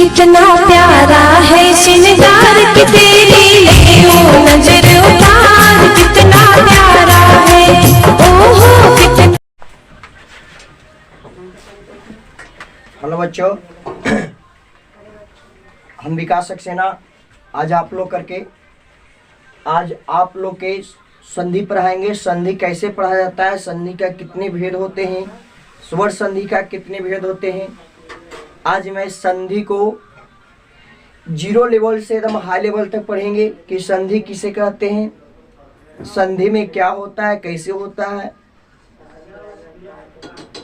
कितना प्यारा है श्रृंगार की तेरी ले नजर उतार, कितना प्यारा है ओहो कितना। हेलो बच्चों, हम विकास सक्सेना आज आप लोग के संधि पढ़ाएंगे। संधि कैसे पढ़ा जाता है, संधि का कितने भेद होते हैं, स्वर संधि का कितने भेद होते हैं। आज मैं संधि को 0 लेवल से एकदम हाई लेवल तक पढ़ेंगे कि संधि किसे कहते हैं, संधि में क्या होता है, कैसे होता है,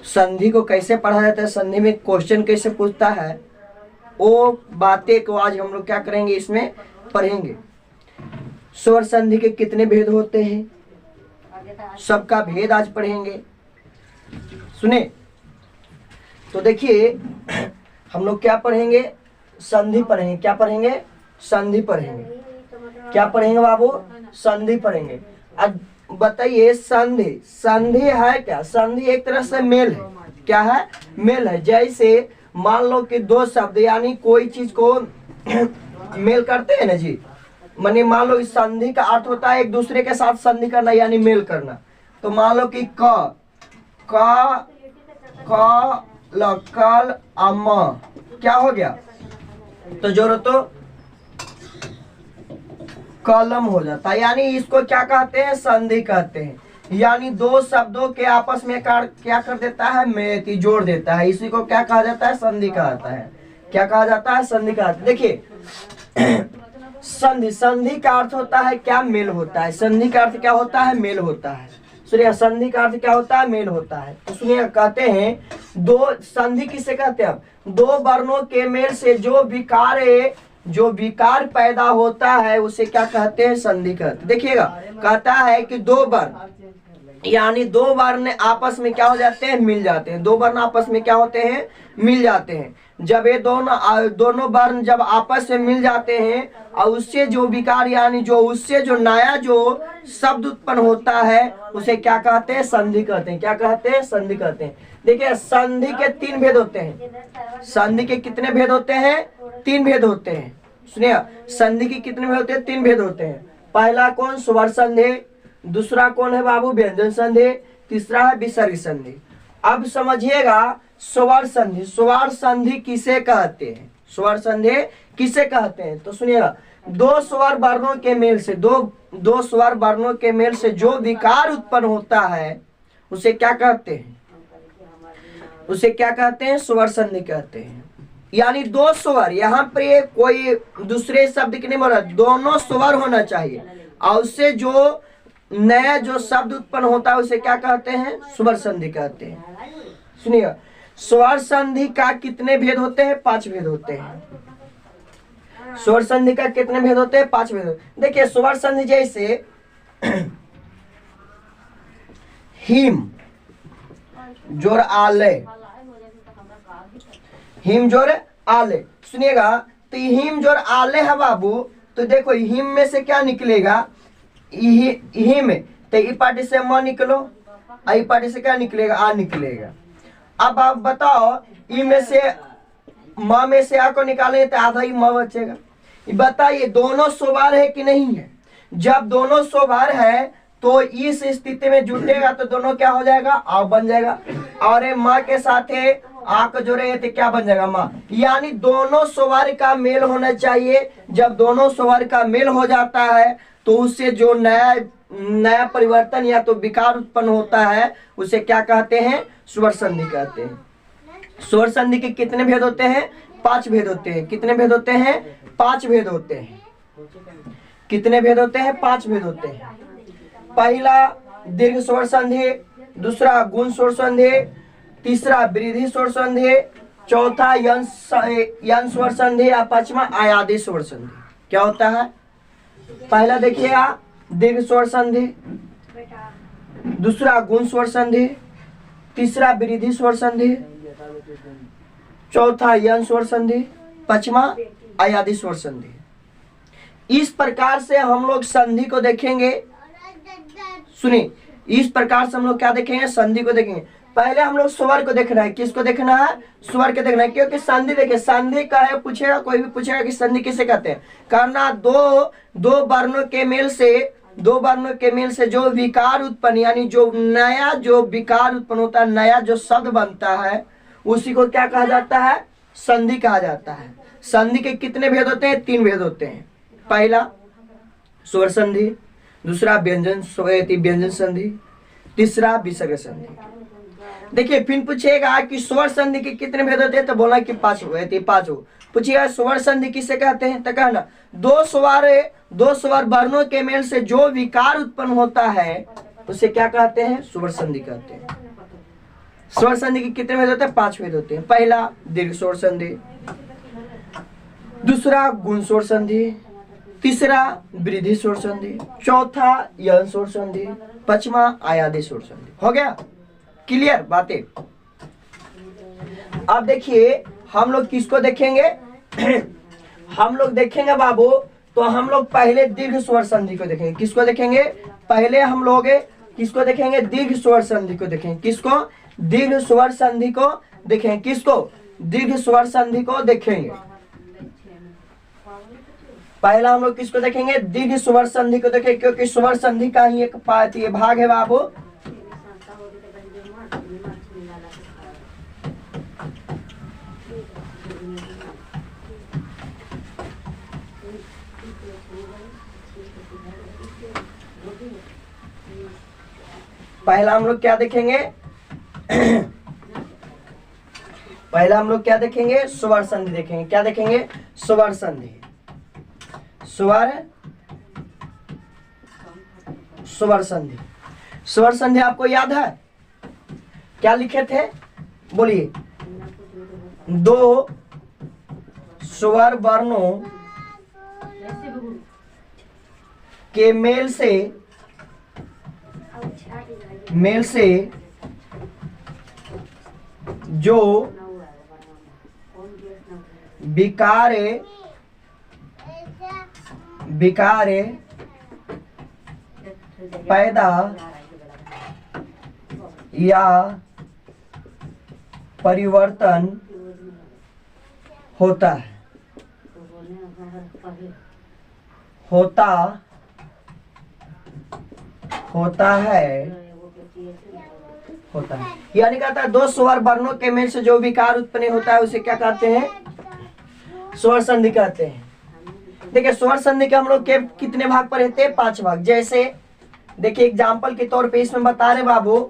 संधि को कैसे पढ़ा जाता है, संधि में क्वेश्चन कैसे पूछता है, वो बातें को आज हम लोग क्या करेंगे, इसमें पढ़ेंगे। स्वर संधि के कितने भेद होते हैं, सबका भेद आज पढ़ेंगे। सुने तो देखिए, हम लोग क्या पढ़ेंगे, संधि पढ़ेंगे। क्या पढ़ेंगे, संधि पढ़ेंगे। क्या पढ़ेंगे बाबू, संधि पढ़ेंगे। अब बताइए, संधि है क्या? संधि एक तरह से मेल है। क्या है? मेल है। जैसे मान लो कि दो शब्द यानी कोई चीज को मेल करते हैं ना जी, माने मान लो इस संधि का अर्थ होता है एक दूसरे के साथ संधि करना यानी मेल करना। तो मान लो कि कल अम क्या हो गया, तो जोड़ो तो कलम हो जाता है। यानी इसको क्या कहते हैं, संधि कहते हैं। यानी दो शब्दों के आपस में क्या कर देता है, में जोड़ देता है। इसी को क्या कहा जाता है, संधि कहता है। क्या कहा जाता है, संधि कहता है। देखिए संधि का अर्थ होता है क्या, मेल होता है। संधि का अर्थ क्या होता है, मेल होता है। सुनिए, संधि का अर्थ क्या होता है, मेल होता है। तो सुनिए, कहते हैं दो संधि किसे कहते हैं, अब दो वर्णों के मेल से जो विकार पैदा होता है उसे क्या कहते हैं, संधि कहते हैं। देखिएगा, कहता है कि दो वर्ण यानी दो वर्ण आपस में क्या हो जाते हैं, मिल जाते हैं। दो वर्ण आपस में क्या होते हैं, मिल जाते हैं। जब ये दोनों वर्ण जब आपस में मिल जाते हैं और उससे जो विकार यानी उससे जो नया जो शब्द उत्पन्न होता है उसे क्या कहते हैं, संधि कहते हैं। क्या कहते हैं, संधि कहते हैं। देखिए, संधि के 3 भेद होते हैं। संधि के कितने भेद होते हैं, 3 भेद होते हैं। सुनिए, संधि के कितने भेद होते हैं, 3 भेद होते हैं। पहला कौन, स्वर संधि। दूसरा कौन है बाबू, व्यंजन संधि। तीसरा है विसर्ग संधि। अब समझिएगा, स्वर संधि। स्वर संधि किसे कहते हैं, स्वर संधि किसे कहते हैं? तो सुनिएगा, दो स्वर वर्णों के मेल से दो स्वर वर्णों के मेल से जो विकार उत्पन्न होता है उसे क्या कहते हैं, उसे क्या कहते हैं, स्वर संधि कहते हैं। यानी दो स्वर, यहाँ पर ये कोई दूसरे शब्द की नहीं बोल रहा, दोनों स्वर होना चाहिए और उससे जो नया जो शब्द उत्पन्न होता है उसे क्या कहते हैं, स्वर संधि कहते हैं। सुनिए, स्वर संधि का कितने भेद होते हैं, 5 भेद होते हैं। स्वर संधि का कितने भेद होते हैं, 5 भेद। देखिए, स्वर संधि जैसे हिम जोर आले, हिम जोर आले। सुनिएगा, तो हिम जोर आले है बाबू, तो देखो हिम में से क्या निकलेगा, हिम, तो ई पार्टी से म निकलो, आई पार्टी से क्या निकलेगा, आ निकलेगा। अब आप बताओ, ई में से म में से आ को निकाले तो आधा ही म बचेगा। बताइए, दोनों स्वर है कि नहीं है? जब दोनों स्वर है तो इस स्थिति में जुटेगा तो दोनों क्या हो जाएगा, आ बन जाएगा। और माँ के साथ आ को जोड़ेंगे तो क्या बन जाएगा, माँ। यानी दोनों स्वर का मेल होना चाहिए। जब दोनों स्वर का मेल हो जाता है तो उससे जो नया परिवर्तन या तो विकार उत्पन्न होता है उसे क्या कहते हैं, स्वर संधि कहते हैं। स्वर संधि के कितने भेद होते हैं, 5 भेद होते हैं। कितने भेद होते हैं, 5 भेद होते हैं। कितने भेद होते हैं, 5 भेद होते हैं। पहला दीर्घ स्वर संधि, दूसरा गुण स्वर संधि, तीसरा वृद्धि स्वर संधि, चौथा यन स्वर संधि और 5वां आयादी स्वर संधि। क्या होता है, पहला देखिएगा दीर्घ स्वर संधि, दूसरा गुण स्वर संधि, तीसरा वृद्धि स्वर संधि, चौथा यन स्वर संधि, 5वां आयादी स्वर संधि। इस प्रकार से हम लोग संधि को देखेंगे। सुनिए, इस प्रकार से हम लोग क्या देखेंगे, संधि को देखेंगे। पहले हम लोग स्वर को देखना है। किसको देखना है? स्वर को देखना है, क्योंकि संधि देखिए, संधि का है, पूछेगा कोई भी पूछेगा कि संधि किसे कहते हैं। करना दो वर्णों के मेल से जो विकार उत्पन्न, यानी जो नया जो विकार उत्पन्न होता है, नया जो शब्द बनता है, उसी को क्या कहा जाता है? संधि कहा जाता है। संधि के कितने भेद होते हैं? 3 भेद होते हैं। पहला स्वर संधि, दूसरा व्यंजन संधि, तीसरा विसर्ग संधि। देखिए फिर पूछेगा कि स्वर संधि के कितने भेद होते हैं, तो बोला कि 5 पूछिएगा स्वर संधि किसे कहते हैं, तो कहना दो स्वर वर्णों के मेल से जो विकार उत्पन्न होता है उसे क्या कहते हैं? स्वर संधि कहते हैं। स्वर संधि के कितने भेद होते हैं? 5 भेद होते हैं। पहला दीर्घ स्वर संधि, दूसरा गुण स्वर संधि, तीसरा वृद्धि स्वर संधि, चौथा यौन स्वर संधि, पांचवा आयादी स्वर संधि। हो गया क्लियर बातें? अब देखिए हम लोग किसको देखेंगे? हम लोग देखेंगे बाबू, तो हम लोग पहले दीर्घ स्वर संधि को देखेंगे। किसको देखेंगे? पहले हम लोग किसको देखेंगे? दीर्घ स्वर संधि को देखेंगे। किसको? दीर्घ स्वर संधि को देखेंगे। किसको? दीर्घ स्वर संधि को देखेंगे। पहला हम लोग किसको देखेंगे? दीर्घ स्वर संधि को देखेंगे, क्योंकि स्वर संधि का ही एक भाग है बाबू। पहला हम लोग क्या देखेंगे? पहला हम लोग क्या देखेंगे? स्वर संधि देखेंगे। क्या देखेंगे? स्वर संधि। स्वर संधि। स्वर संधि आपको याद है? क्या लिखे थे? बोलिए। 2 स्वर वर्णों के मेल से जो विकारे पैदा या परिवर्तन होता है यानी कहता है 2 स्वर वर्णों के मेल से जो विकार उत्पन्न होता है उसे क्या कहते हैं? स्वर संधि कहते हैं। देखिए स्वर संधि के हम लोग के कितने भाग पर रहते हैं? 5 भाग। जैसे देखिए एग्जाम्पल के तौर पे इसमें बता रहे बाबू,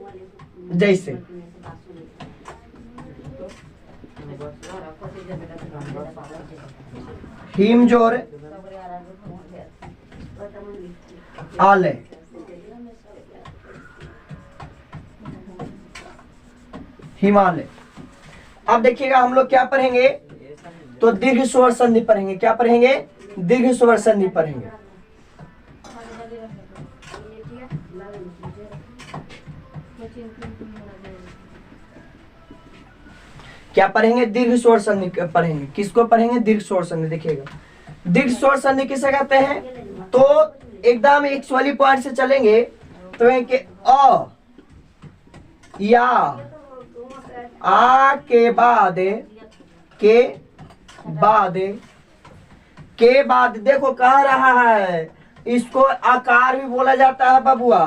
जैसे हिमजोर आलय, हिमालय। अब देखिएगा हम लोग क्या पढ़ेंगे? तो दीर्घ स्वर संधि पढ़ेंगे। क्या पढ़ेंगे? दीर्घ स्वर संधि पढ़ेंगे। क्या पढ़ेंगे? दीर्घ स्वर संधि पढ़ेंगे। किसको पढ़ेंगे? दीर्घ स्वर संधि। देखिएगा दीर्घ स्वर संधि किसे कहते हैं? तो एकदम एक वाली पॉइंट से चलेंगे तो अ या आ के बाद देखो कह रहा है, इसको आकार भी बोला जाता है बबुआ।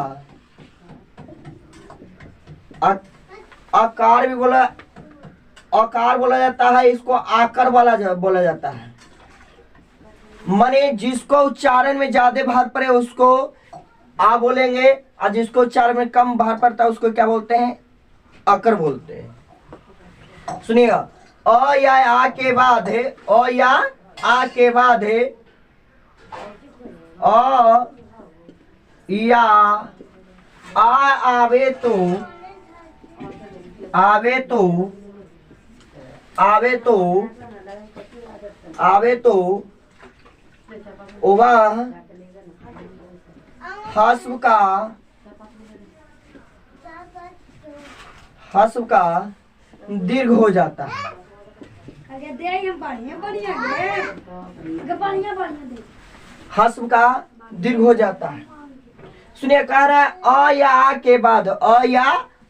आकार बोला जाता है, इसको आकर बोला जाता है। माने जिसको उच्चारण में ज्यादा भार पड़े उसको आ बोलेंगे, और जिसको उच्चारण में कम भार पड़ता है उसको क्या बोलते हैं? आकर बोलते हैं। सुनिएगा, अ या आ के बाद है, अ या आ के बाद है अ या आ आवे तो वह हस्व का दीर्घ हो जाता है। हस्व का दीर्घ हो जाता है। सुनिए कह रहा है अ या आ के बाद, अ या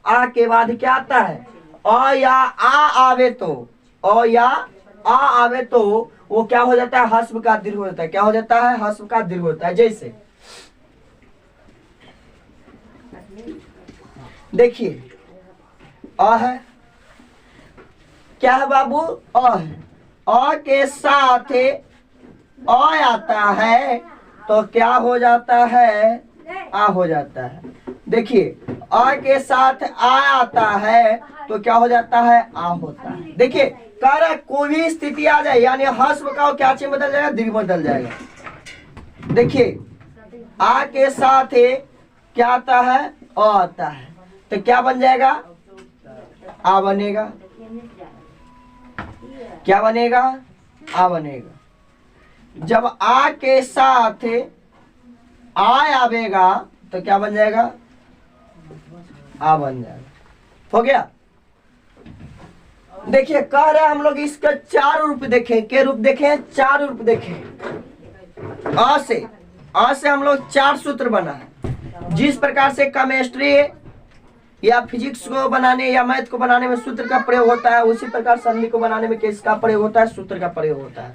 आ के बाद क्या आता है, अ या आ आवे तो, अ या आ आवे तो वो क्या हो जाता है, हस्व का दीर्घ हो जाता है। क्या हो जाता है, हस्व का दीर्घ होता है। जैसे देखिए अ है, क्या है बाबू, अ है, अ के साथ अ आता है तो क्या हो जाता है, आ हो जाता है। देखिए अ के साथ आ आता है तो क्या हो जाता है, आ होता है। देखिए कह रहा है कोई भी स्थिति आ जाए यानी हस्व का क्या चिन्ह बदल जाएगा, दीर्घ बदल जाएगा। देखिए आ के साथ क्या आता है, अ आता है तो क्या बन जाएगा, आ बनेगा। क्या बनेगा, आ बनेगा। जब आ के साथ आ आवेगा तो क्या बन जाएगा, आ बन जाएगा। हो गया। देखिए कह रहे हैं हम लोग इसका 4 रूप देखें, के रूप देखें, 4 रूप देखें। आ से हम लोग 4 सूत्र बना है। जिस प्रकार से केमिस्ट्री या फिजिक्स को बनाने या मैथ को बनाने में सूत्र का प्रयोग होता है, उसी प्रकार संधि को बनाने में किसका प्रयोग होता है, सूत्र का प्रयोग होता है।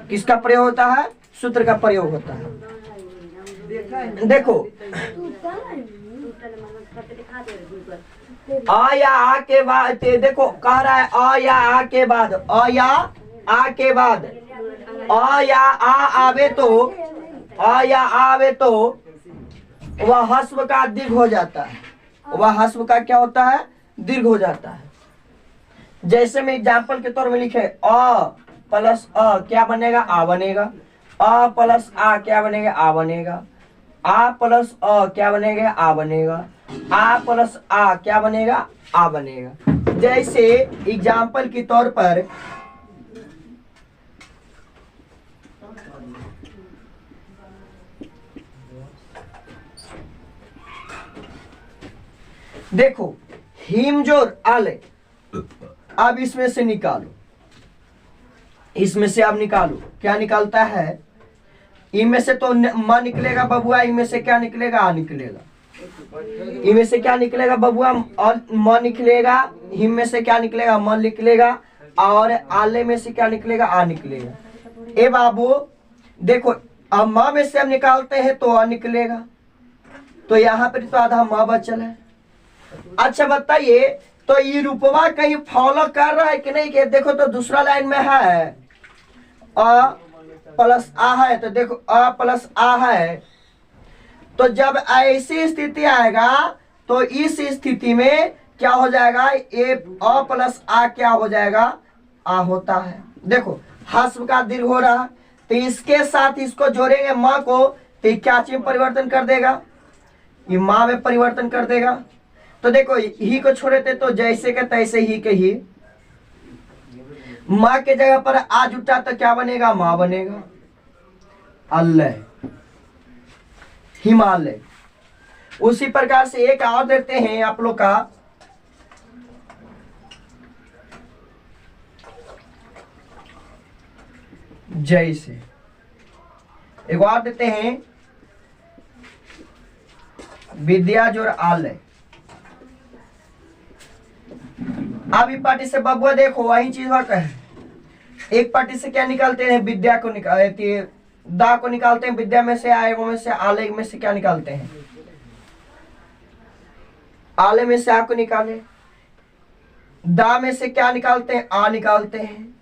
किसका प्रयोग होता है, सूत्र का प्रयोग होता है। देखो अ या आ के बाद, देखो कह रहा है अ या आ के बाद, अ या आ के बाद अ या आ आवे तो, अ या आवे तो वह हस्व का दीर्घ हो जाता है। वह हस्व का क्या होता है, दीर्घ हो जाता है। जैसे में एग्जाम्पल के तौर में लिखे अ प्लस अ क्या बनेगा, आ बनेगा। अ प्लस आ क्या बनेगा, आ बनेगा। आ प्लस अ क्या बनेगा, आ बनेगा। आ प्लस आ क्या बनेगा, आ बनेगा। जैसे एग्जाम्पल के तौर पर देखो हिमजोर आले, अब इसमें से निकालो, इसमें से अब निकालो। क्या निकालता है, इनमें से तो म निकलेगा बबुआ, इनमें से क्या निकलेगा, आ निकलेगा। इनमें से क्या निकलेगा बबुआ, और म निकलेगा। हिम में से क्या निकलेगा, म निकलेगा। और आले में से क्या निकलेगा, आ निकलेगा। ए बाबू देखो अब म में से हम निकालते हैं तो आ निकलेगा, तो यहाँ पर तो आधा म बचल है। अच्छा बताइए तो ये रूपवा कहीं फॉलो कर रहा है कि नहीं, कि देखो तो दूसरा लाइन में है अ प्लस आ है, तो देखो अ प्लस आ है। तो जब ऐसी स्थिति आएगा तो इस स्थिति में क्या हो जाएगा, ये अ प्लस आ क्या हो जाएगा, आ होता है। देखो हस्व का दीर्घ हो रहा, तो इसके साथ इसको जोड़ेंगे माँ को, तो ये क्या चिन्ह परिवर्तन कर देगा, ये माँ में परिवर्तन कर देगा। तो देखो ही को छोड़े थे तो जैसे के तैसे ही के ही, माँ के जगह पर आ जुटा तो क्या बनेगा, माँ बनेगा। अल्लाह हिमालय। उसी प्रकार से एक और देते हैं आप लोग का, जैसे एक और देते हैं विद्या जोर आलय। अभी पार्टी से बबुआ देखो वही चीज है। एक पार्टी से क्या निकालते हैं, विद्या को निकालते, दा को निकालते हैं, विद्या में से आए वो में से, आले में से क्या निकालते हैं, आले में से आ को निकाले। दा में से क्या निकालते हैं, आ निकालते हैं।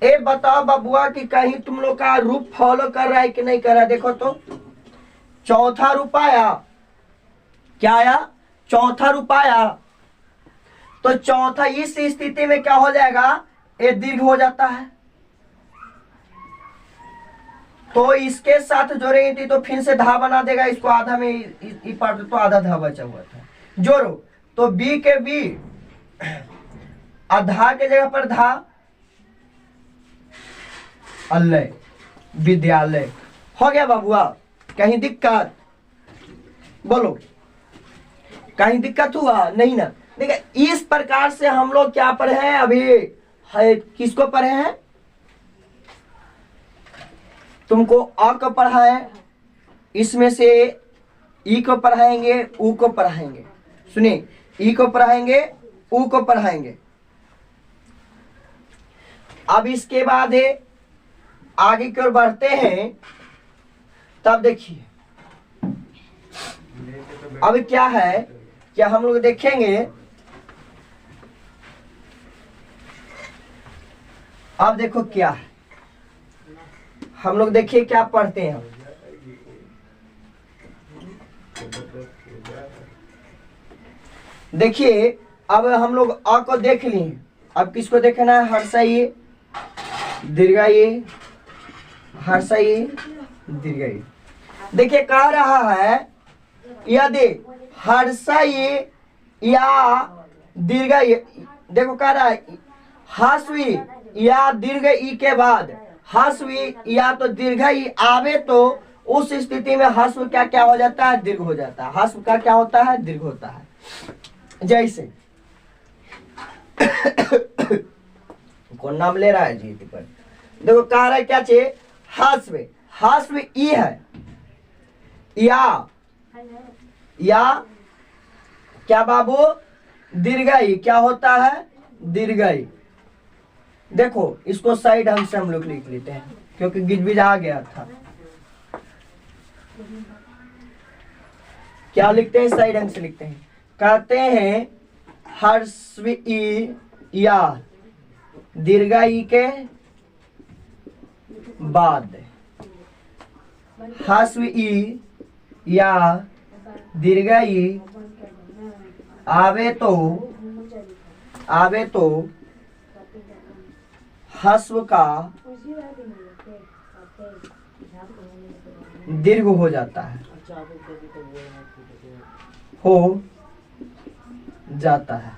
ए बताओ बबुआ कि कहीं तुम लोग का रूप फॉलो कर रहा है कि नहीं कर रहा है। देखो तो चौथा रूप आया, क्या आया, चौथा रूप आया। तो चौथा इस स्थिति में क्या हो जाएगा, ये दीर्घ हो जाता है। तो इसके साथ जोड़ेंगे थी तो फिर से धा बना देगा इसको, आधा में पार्ट तो आधा धा बचा हुआ था। जोड़ो तो बी के बी, अधा के जगह पर धा, अल्लय विद्यालय। हो गया बाबुआ, कहीं दिक्कत बोलो, कहीं दिक्कत हुआ नहीं ना। देखिए इस प्रकार से हम लोग क्या पढ़े हैं अभी, है किसको पढ़े हैं, तुमको अ को पढ़ा है, इसमें से ई को पढ़ाएंगे, ऊ को पढ़ाएंगे। सुनिए, ई को पढ़ाएंगे, ऊ को पढ़ाएंगे। अब इसके बाद है आगे की ओर बढ़ते हैं, तब देखिए अब क्या है, क्या हम लोग देखेंगे। अब देखो क्या है, हम लोग देखिए क्या पढ़ते हैं। देखिए अब हम लोग अ को देख लिए, अब किसको देखना है, हर्षई दीर्घई, हर्षई दीर्घई। देखिए कह रहा है यदि हर्षई या दीर्घई, देखो कह रहा है हस्वी या दीर्घ ई के बाद हस्वी या तो दीर्घ ई आवे तो उस स्थिति में हस्व क्या क्या हो जाता है, दीर्घ हो जाता है। हस्व का क्या होता है, दीर्घ होता है। जैसे कौन नाम ले रहा है जी पर, देखो कह रहा है क्या चाहिए, हस्व, हस्व ई है या क्या बाबू, दीर्घई क्या होता है, दीर्घई। देखो इसको सही ढंग से हम लोग लिख लेते हैं क्योंकि गिजबिज आ गया था। क्या लिखते हैं, सही ढंग से लिखते हैं। कहते हैं हर्षवी ई या दीर्घई के बाद, हस्वी ई या दीर्घई आवे तो हस्व का दीर्घ हो जाता है, हो जाता है,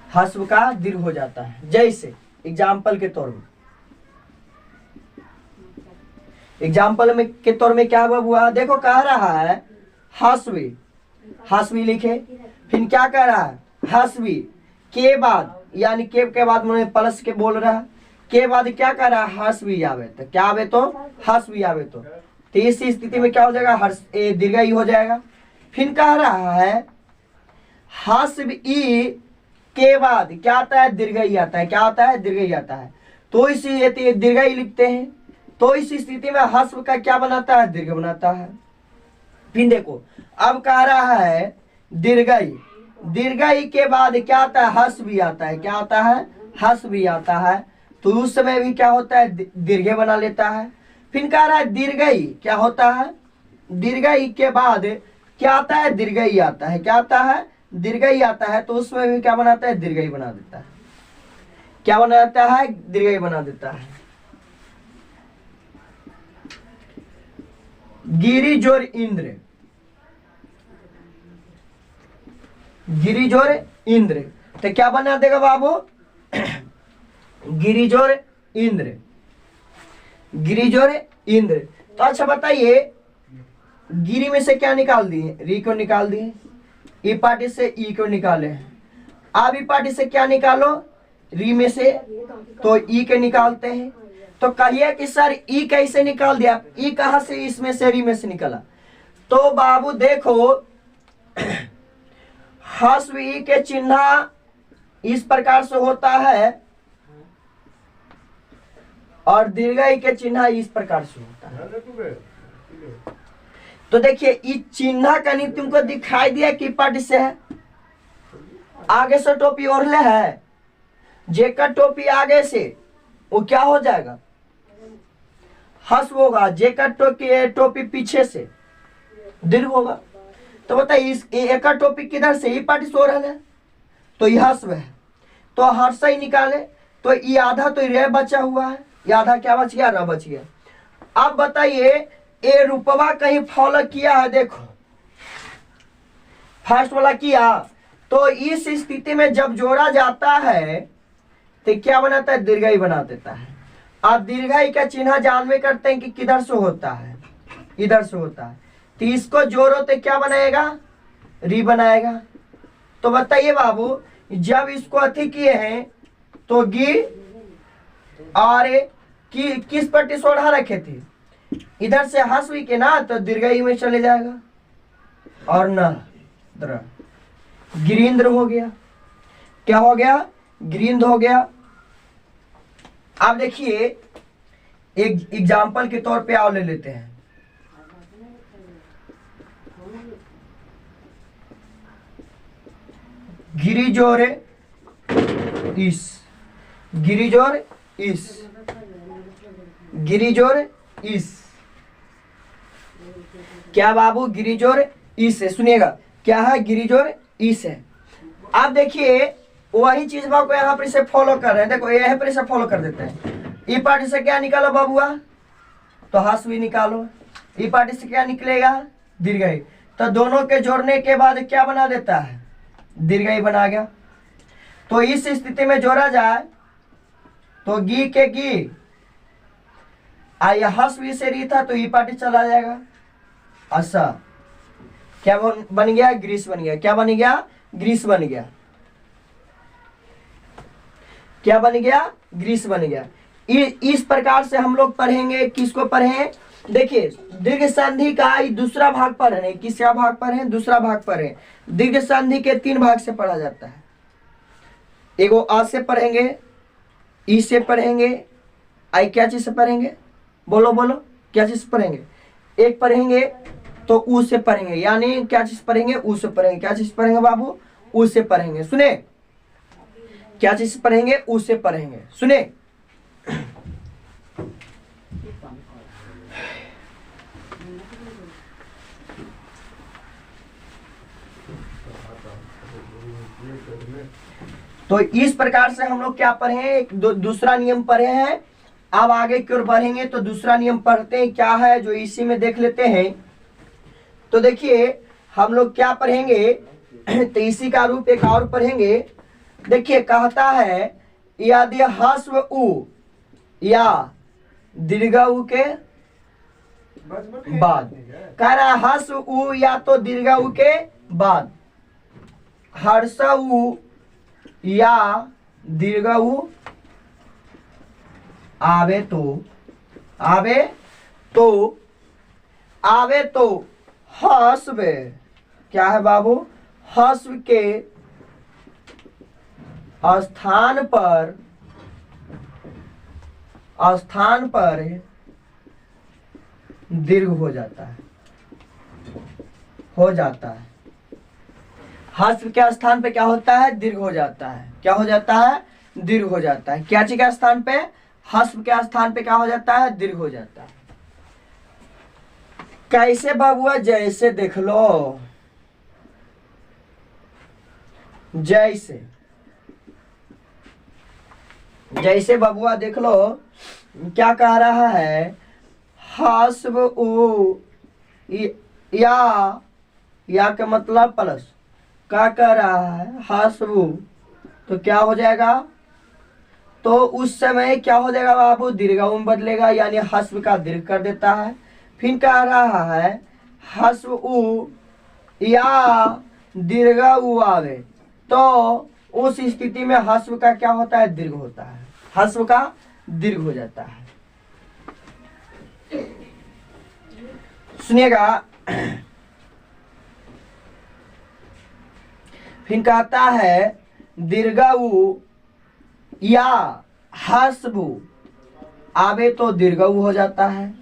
हस्व का दीर्घ हो जाता है। जैसे एग्जाम्पल के तौर में, एग्जाम्पल में के तौर में क्या हुआ, देखो कह रहा है हस्वी, हस्वी लिखे, फिर क्या कह रहा है, हस्वी के बाद, यानी के बाद मैंने प्लस के बोल रहा है, के बाद क्या कह रहा है, हस्वी आवे तो क्या आवे तो, हस्वी आवे तो इस स्थिति में क्या हो जाएगा, हर्ष दीर्घ ई हो जाएगा। फिर कह रहा है हस्व ई के बाद क्या आता है, दीर्घ ई आता है, क्या आता है, दीर्घ ई आता है। तो इसी दीर्घ ई लिखते हैं, तो इस स्थिति में हस्व का क्या बनाता है, दीर्घ बनाता है। फिर देखो अब कह रहा है दीर्घई, दीर्घई के बाद क्या आता है, हस्वी आता है, क्या आता है, हस्वी आता है। तो उस समय भी क्या होता है, दीर्घ बना लेता है। फिर कह रहा है दीर्घई क्या होता है, दीर्घई के बाद क्या आता है, दीर्घई आता है, क्या आता है, दीर्घई आता है। तो उसमें भी क्या बनाता है, दीर्घई बना देता है। क्या बनाता है, दीर्घई बना देता है। गिरिजोर इंद्र, गिरिजोर इंद्र, तो क्या बना देगा बाबू, गिरिजोर इंद्र, गिरिजोर इंद्र। तो अच्छा बताइए, गिरी में से क्या निकाल दिए, री को निकाल दिए, ई पार्टी से ई को निकाले। अब ई पार्टी से क्या निकालो, री में से तो ई के निकालते हैं। तो कहिए कि सर ई कैसे निकाल दिया, ई कहां से, इसमें से री में से निकला। तो बाबू देखो हस्व ई के चिन्ह इस प्रकार से होता है और दीर्घ ई के चिन्ह इस प्रकार से होता है। तो देखिए इस चिन्ह का नहीं तुमको दिखाई दिया कि पट से है, आगे से टोपी ओढ़ले है, जेकर टोपी आगे से वो क्या हो जाएगा, हस्व होगा, जेकर टोपी पीछे से दीर्घ होगा। तो बताइए इस एक टोपी किधर से, ये पार्टी सो रहा है तो ये हस्व है, तो हर्ष ही निकाले तो ये आधा तो रे बचा हुआ है, ये आधा क्या बच गया, र बच गया। अब बताइए ये रूपवा कहीं फॉलो किया है, देखो फर्स्ट वाला किया, तो इस स्थिति में जब जोड़ा जाता है तो क्या बनाता है, दीर्घई बना देता है। आप दीर्घई का चिन्ह जानवे करते हैं कि किधर से होता है, इधर से होता है। तो इसको जोड़ो तो क्या बनाएगा, री बनाएगा। तो बताइए बाबू जब इसको अति किए हैं तो गी और किस पट्टी सोढ़ा रखे थे, इधर से हस्वी के ना, तो दीर्घई में चले जाएगा और ना द्र, गिरींद्र हो गया। क्या हो गया? गिरींद्र हो गया। आप देखिए एक एग्जाम्पल के तौर पे आओ ले लेते हैं। गिरिजोर इस, गिरिजोर इस, गिरिजोर इस। क्या बाबू? गिरिजोर इस है। सुनिएगा क्या है? गिरिजोर इस है। आप देखिए वही चीज को यहाँ पर इसे फॉलो कर रहे हैं। देखो यहाँ पर इसे फॉलो कर देते हैं। ई पार्टी से क्या निकालो बाबुआ? तो हस भी निकालो। ई पार्टी से क्या निकलेगा? दीर्घई। तो दोनों के जोड़ने के बाद क्या बना देता है? दीर्घई बना गया। तो इस स्थिति में जोड़ा जाए तो गी के गी, हस भी से री था तो ई पार्टी चला जाएगा। ऐसा क्या बन गया? ग्रीस बन गया। क्या बन गया? ग्रीस बन गया। क्या बन गया? ग्रीस बन गया। इस प्रकार से हम लोग पढ़ेंगे। किसको पढ़ें? देखिए दीर्घ संधि का दूसरा भाग पढ़ रहे हैं। किसका भाग पढ़ रहे हैं? दूसरा भाग पढ़ रहे हैं। दीर्घ संधि के 3 भाग से पढ़ा जाता है। एगो आ से पढ़ेंगे, ई से पढ़ेंगे, आई क्या चीज से पढ़ेंगे? बोलो बोलो क्या चीज से पढ़ेंगे? एक पढ़ेंगे तो ऊ से पढ़ेंगे, यानी क्या चीज पढ़ेंगे? ऊ से पढ़ेंगे। क्या चीज पढ़ेंगे बाबू? ऊ से पढ़ेंगे। सुने क्या चीज पढ़ेंगे? ऊ से पढ़ेंगे। सुने तो इस प्रकार से हम लोग क्या पढ़े? दूसरा नियम पढ़े हैं। अब आगे की ओर बढ़ेंगे तो दूसरा नियम पढ़ते हैं। क्या है जो इसी में देख लेते हैं। तो देखिए हम लोग क्या पढ़ेंगे तो इसी का रूप एक और पढ़ेंगे। देखिए कहता है यदि हस्व उ या दीर्घ उ के बाद, कह रहा है हस्व उ या तो दीर्घ उ के बाद, हर्ष उ या दीर्घ उ आवे तो, आवे तो, आवे तो हस्व, क्या है बाबू? हस्व के स्थान पर, स्थान पर दीर्घ हो जाता है, हो जाता है। हस्व के स्थान पे क्या होता है? दीर्घ हो जाता है। क्या हो जाता है? दीर्घ हो जाता है। क्या चीज के स्थान पे? हस्व के स्थान पे क्या हो जाता है? दीर्घ हो जाता है। कैसे बाबुआ? जैसे देख लो, जैसे, जैसे बाबुआ देख लो क्या कह रहा है? हस्व उ या का मतलब प्लस क्या कह रहा है? हस्व तो क्या हो जाएगा? तो उस समय क्या हो जाएगा बाबू? दीर्घ में बदलेगा, यानी हस्व का दीर्घ कर देता है। फिर कह रहा है हस्व उ या दीर्घ उ आवे, तो उस स्थिति में हस्व का क्या होता है? दीर्घ होता है। हस्व का दीर्घ हो जाता है। सुनिएगा फिर कहता है दीर्घ उ या हस्व आवे तो दीर्घ उ हो जाता है,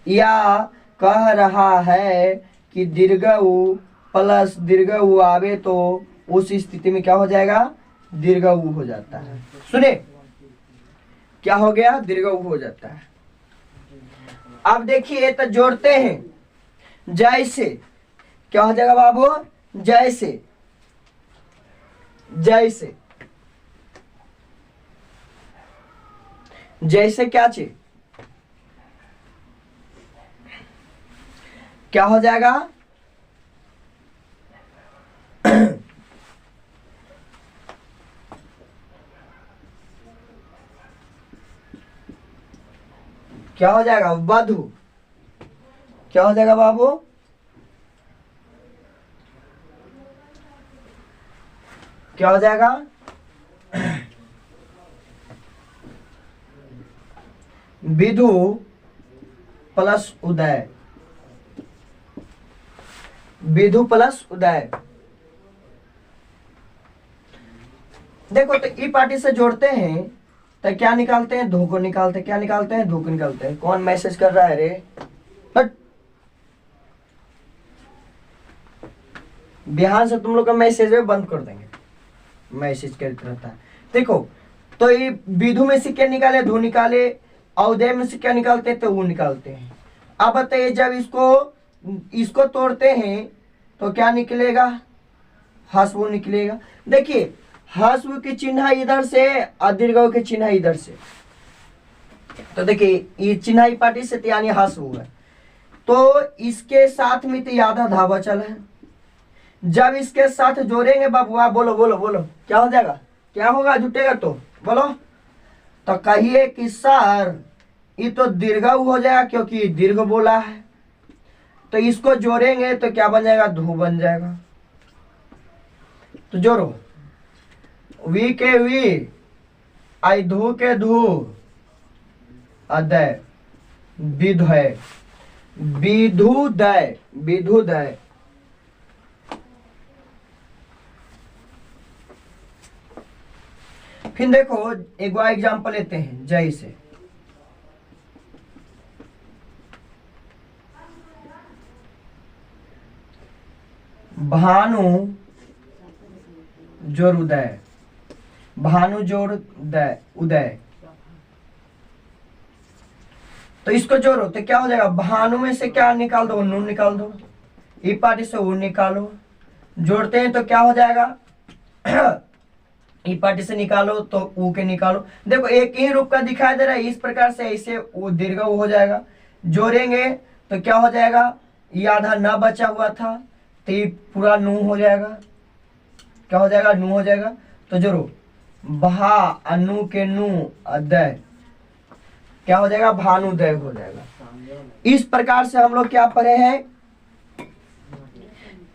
या कह रहा है कि दीर्घ उ प्लस दीर्घ उ आवे तो उस स्थिति में क्या हो जाएगा? दीर्घ उ हो जाता है। सुने क्या हो गया? दीर्घ उ हो जाता है। अब देखिए तो जोड़ते हैं। जैसे क्या हो जाएगा बाबू? जैसे, जैसे, जैसे क्या चीज? क्या हो जाएगा? क्या हो जाएगा? वधु। क्या हो जाएगा बाबू? क्या हो जाएगा? विधु प्लस उदय, विधु प्लस उदय। देखो तो ई पार्टी से जोड़ते हैं तो क्या निकालते हैं, धू को निकालते हैं। क्या निकालते हैं, धू को निकालते हैं। कौन मैसेज कर रहा है रे, हट। बिहार से तुम लोग का मैसेज में बंद कर देंगे, मैसेज करते रहता है। देखो तो ये विधु में से क्या निकाले, धू निकाले, औदय में से क्या निकालते हैं, तो वो निकालते हैं। अब बताइए जब इसको तोड़ते हैं तो क्या निकलेगा, हस्व निकलेगा। देखिए हस्व की चिन्ह इधर से और दीर्घ के चिन्ह इधर से, तो देखिए ये चिन्ह ई पार्टी से यानी हस्व है, तो इसके साथ में तो यादा धावा चल है। जब इसके साथ जोड़ेंगे बाबुआ, बोलो बोलो बोलो, क्या हो जाएगा, क्या होगा, जुटेगा तो बोलो। तो कहिए कि सर ये तो दीर्घ हो जाएगा क्योंकि दीर्घ बोला है। तो इसको जोड़ेंगे तो क्या बन जाएगा, धू बन जाएगा। तो जोड़ो, वी के वी, आई धू के धू, अदय विधय, विधुदय, विधुदय। फिर देखो एक बार एग्जाम्पल लेते हैं, जय से। भानु जोड़ उदय, भानु जोड़ उदय, उदय। तो इसको जोड़ो तो क्या हो जाएगा, भानु में से क्या निकाल दो, नून निकाल दो, ई पार्टी से ऊ निकालो। जोड़ते हैं तो क्या हो जाएगा, ई पार्टी से निकालो तो ऊ के निकालो। देखो एक ही रूप का दिखाई दे रहा है, इस प्रकार से ऐसे वो दीर्घ हो जाएगा। जोड़ेंगे तो क्या हो जाएगा, ये आधा न बचा हुआ था तो ये पूरा नू हो जाएगा। क्या हो जाएगा, नू हो जाएगा। तो जोड़ो, भा अनु के नू अदय, क्या हो जाएगा, भानुदय हो जाएगा। इस प्रकार से हम लोग क्या पढ़े हैं,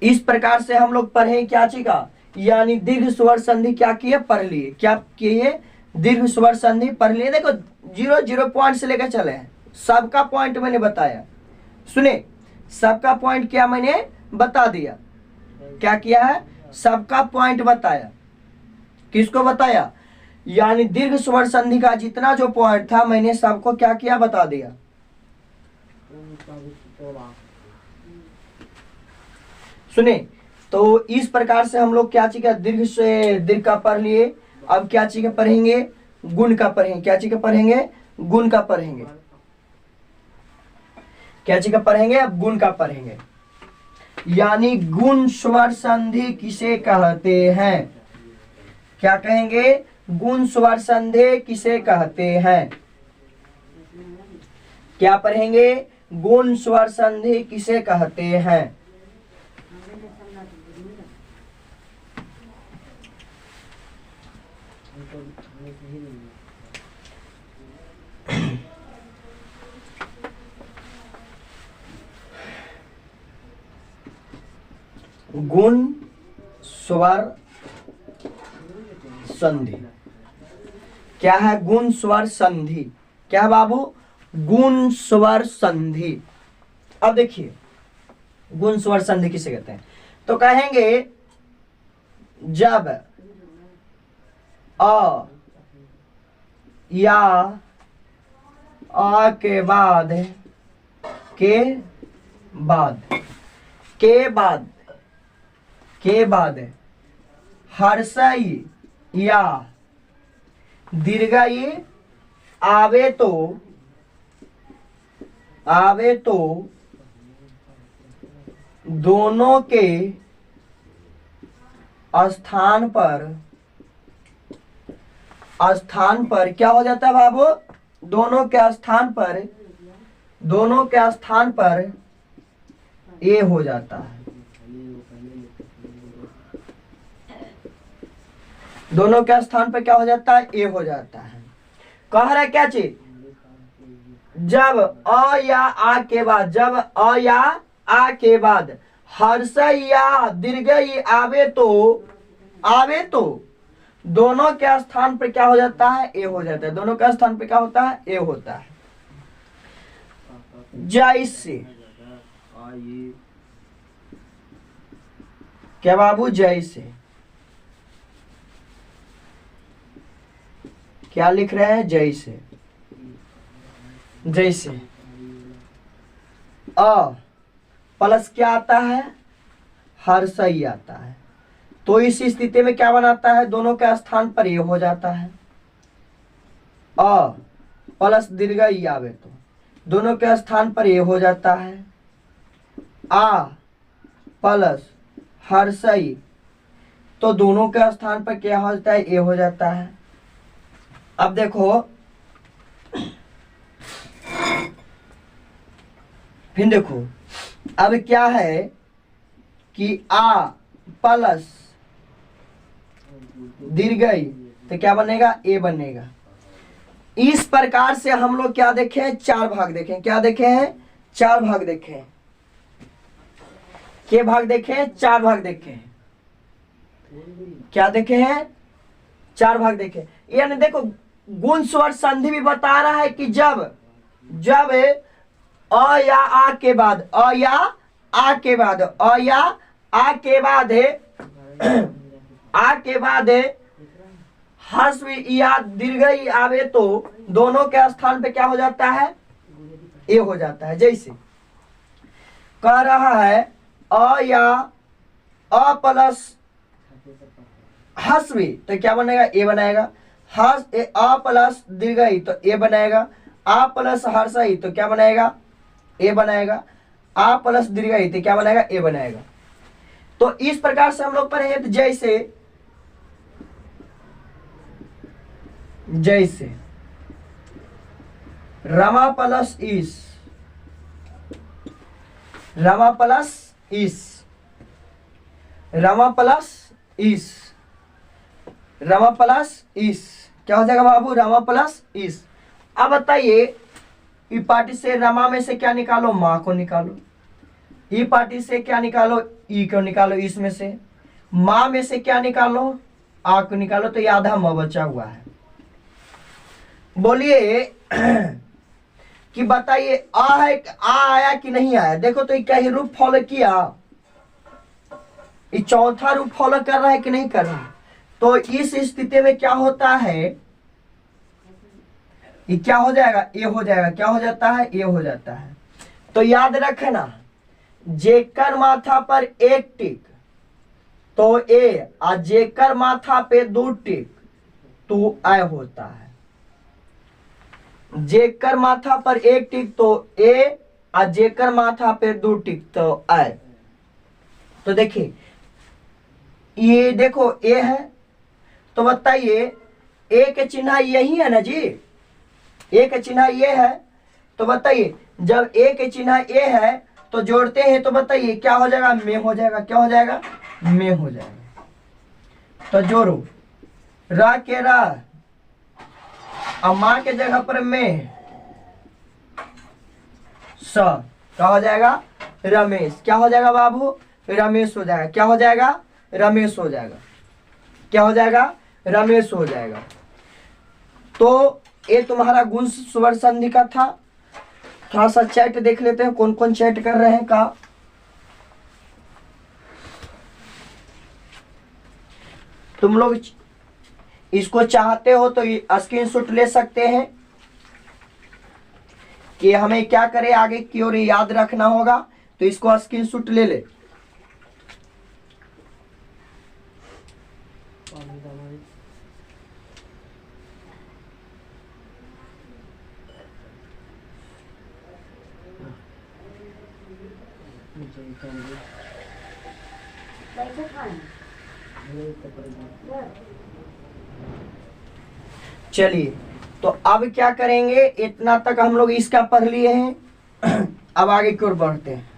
इस प्रकार से हम लोग पढ़े क्या चीज का, यानी दीर्घ स्वर संधि क्या किए, पढ़ लिए। क्या किए, दीर्घ स्वर संधि पढ़ लिए। देखो 0 पॉइंट से लेकर चले हैं, सबका पॉइंट मैंने बताया। सुने, सबका पॉइंट क्या मैंने बता दिया। क्या किया है, सबका पॉइंट बताया। किसको बताया, यानी दीर्घ स्वर संधि का जितना जो पॉइंट था मैंने सबको क्या किया, बता दिया। सुने, तो इस प्रकार से हम लोग क्या चीज का, दीर्घ से दीर्घ का पढ़ लिए। अब क्या चीज का पढ़ेंगे, गुण का पढ़ेंगे। क्या चीज का पढ़ेंगे, गुण का पढ़ेंगे। क्या चीज का पढ़ेंगे, अब गुण का पढ़ेंगे। यानी गुण स्वर संधि किसे कहते हैं, क्या कहेंगे, गुण स्वर संधि किसे कहते हैं। क्या पढ़ेंगे, गुण स्वर संधि किसे कहते हैं। गुण स्वर संधि क्या है, गुण स्वर संधि क्या है बाबू, गुण स्वर संधि। अब देखिए गुण स्वर संधि किसे कहते हैं, तो कहेंगे जब अ या आ के बाद के बाद हर्षई या दीर्घई आवे तो दोनों के स्थान पर क्या हो जाता है बाबू, दोनों के स्थान पर ए हो जाता है। दोनों के स्थान पर क्या हो जाता है, ए हो जाता है। कह रहा है क्या चीज, जब अ या आ के बाद, जब अ या आ के बाद हर्ष या दीर्घ आवे तो दोनों के स्थान पर क्या हो जाता है, ए हो जाता है। दोनों के स्थान पर क्या होता है, ए होता है। जैसे क्या बाबू? जैसे। क्या लिख रहे हैं? जैसे। जैसे अ प्लस क्या आता है? हर्षई आता है। तो इस स्थिति में क्या बनाता है? दोनों के स्थान पर ये हो जाता है। अ प्लस दीर्घई आवे तो दोनों के स्थान पर ये हो जाता है। आ प्लस हर्षई तो दोनों के स्थान पर क्या हो जाता है? ये हो जाता है। अब देखो, फिर देखो, अब क्या है कि आ प्लस दीर्घई तो क्या बनेगा? ए बनेगा। इस प्रकार से हम लोग क्या देखे हैं? 4 भाग देखे हैं। क्या देखे हैं? 4 भाग देखे हैं। के भाग देखे हैं? 4 भाग देखे हैं। क्या देखे हैं? 4 भाग देखे। यानी देखो, गुण स्वर संधि भी बता रहा है कि जब अ या आ के बाद, अ या आ के बाद, अ या आ के बाद है, आ के बाद है हर्ष या दीर्घई आवे तो दोनों के स्थान पे क्या हो जाता है? ए हो जाता है। जैसे कह रहा है अ या अ प्लस हस्वी तो क्या बनेगा? ए बनाएगा। अ प्लस दीर्घई तो ए बनाएगा। आ प्लस हर्षई तो क्या बनाएगा? ए बनाएगा। आ प्लस दीर्घई तो क्या बनाएगा? ए बनाएगा। तो इस प्रकार से हम लोग पढ़ेंगे। तो जैसे रमा प्लस इस, रमा प्लस इस, रमा प्लस इस, रमा प्लस इस क्या हो जाएगा बाबू? रमा प्लस इस। अब बताइए, ई पार्टी से रमा में से क्या निकालो? माँ को निकालो। ई पार्टी से क्या निकालो? ई को निकालो। इसमें से माँ में से क्या निकालो? आ को निकालो। तो ये आधा म बचा हुआ है। बोलिए कि बताइए आ है, आ आया कि नहीं आया? देखो तो ये क्या ही रूप फॉलो किया? ये चौथा रूप फॉलो कर रहा है कि नहीं कर रहा है? तो इस स्थिति में क्या होता है? ये क्या हो जाएगा? ए हो जाएगा। क्या हो जाता है? ए हो जाता है। तो याद रखना, जेकर माथा पर एक टिक तो ए, और जेकर माथा पे 2 टिक तो आ होता है। जेकर माथा पर एक टिक तो ए, और जेकर माथा पे 2 टिक तो आ। तो देखिए, ये देखो ए है, तो बताइए ए के चिन्ह यही है ना जी? ए के चिन्ह ये है। तो बताइए, जब ए के चिन्ह ए है तो जोड़ते हैं तो बताइए क्या हो जाएगा? में हो जाएगा। क्या हो जाएगा? में हो जाएगा। तो जोड़ो, रा के रा, और माँ के जगह पर में, स क्या हो जाएगा? रमेश। क्या हो जाएगा बाबू? रमेश हो जाएगा। क्या हो जाएगा? रमेश हो जाएगा। क्या हो जाएगा? रमेश हो जाएगा। तो ये तुम्हारा गुण स्वर संधि का था। थोड़ा सा चैट देख लेते हैं, कौन कौन चैट कर रहे हैं का। तुम लोग इसको चाहते हो तो स्क्रीनशॉट ले सकते हैं कि हमें क्या करें आगे की ओर याद रखना होगा। तो इसको स्क्रीनशॉट ले ले। चलिए, तो अब क्या करेंगे? इतना तक हम लोग इसका पढ़ लिए हैं। अब आगे की ओर बढ़ते हैं।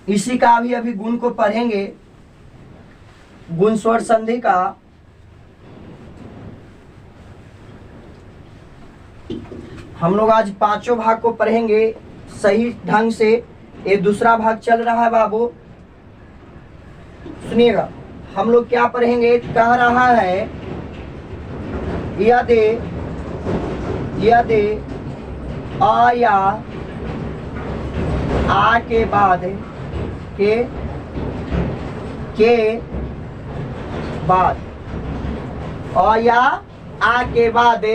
इसी का अभी गुण को पढ़ेंगे, गुण स्वर संधि का। हम लोग आज 5 भाग को पढ़ेंगे सही ढंग से। ये दूसरा भाग चल रहा है बाबू, सुनिएगा। हम लोग क्या पढ़ेंगे? कह रहा है यदि आ या आ के बाद के बाद और या आ के बाद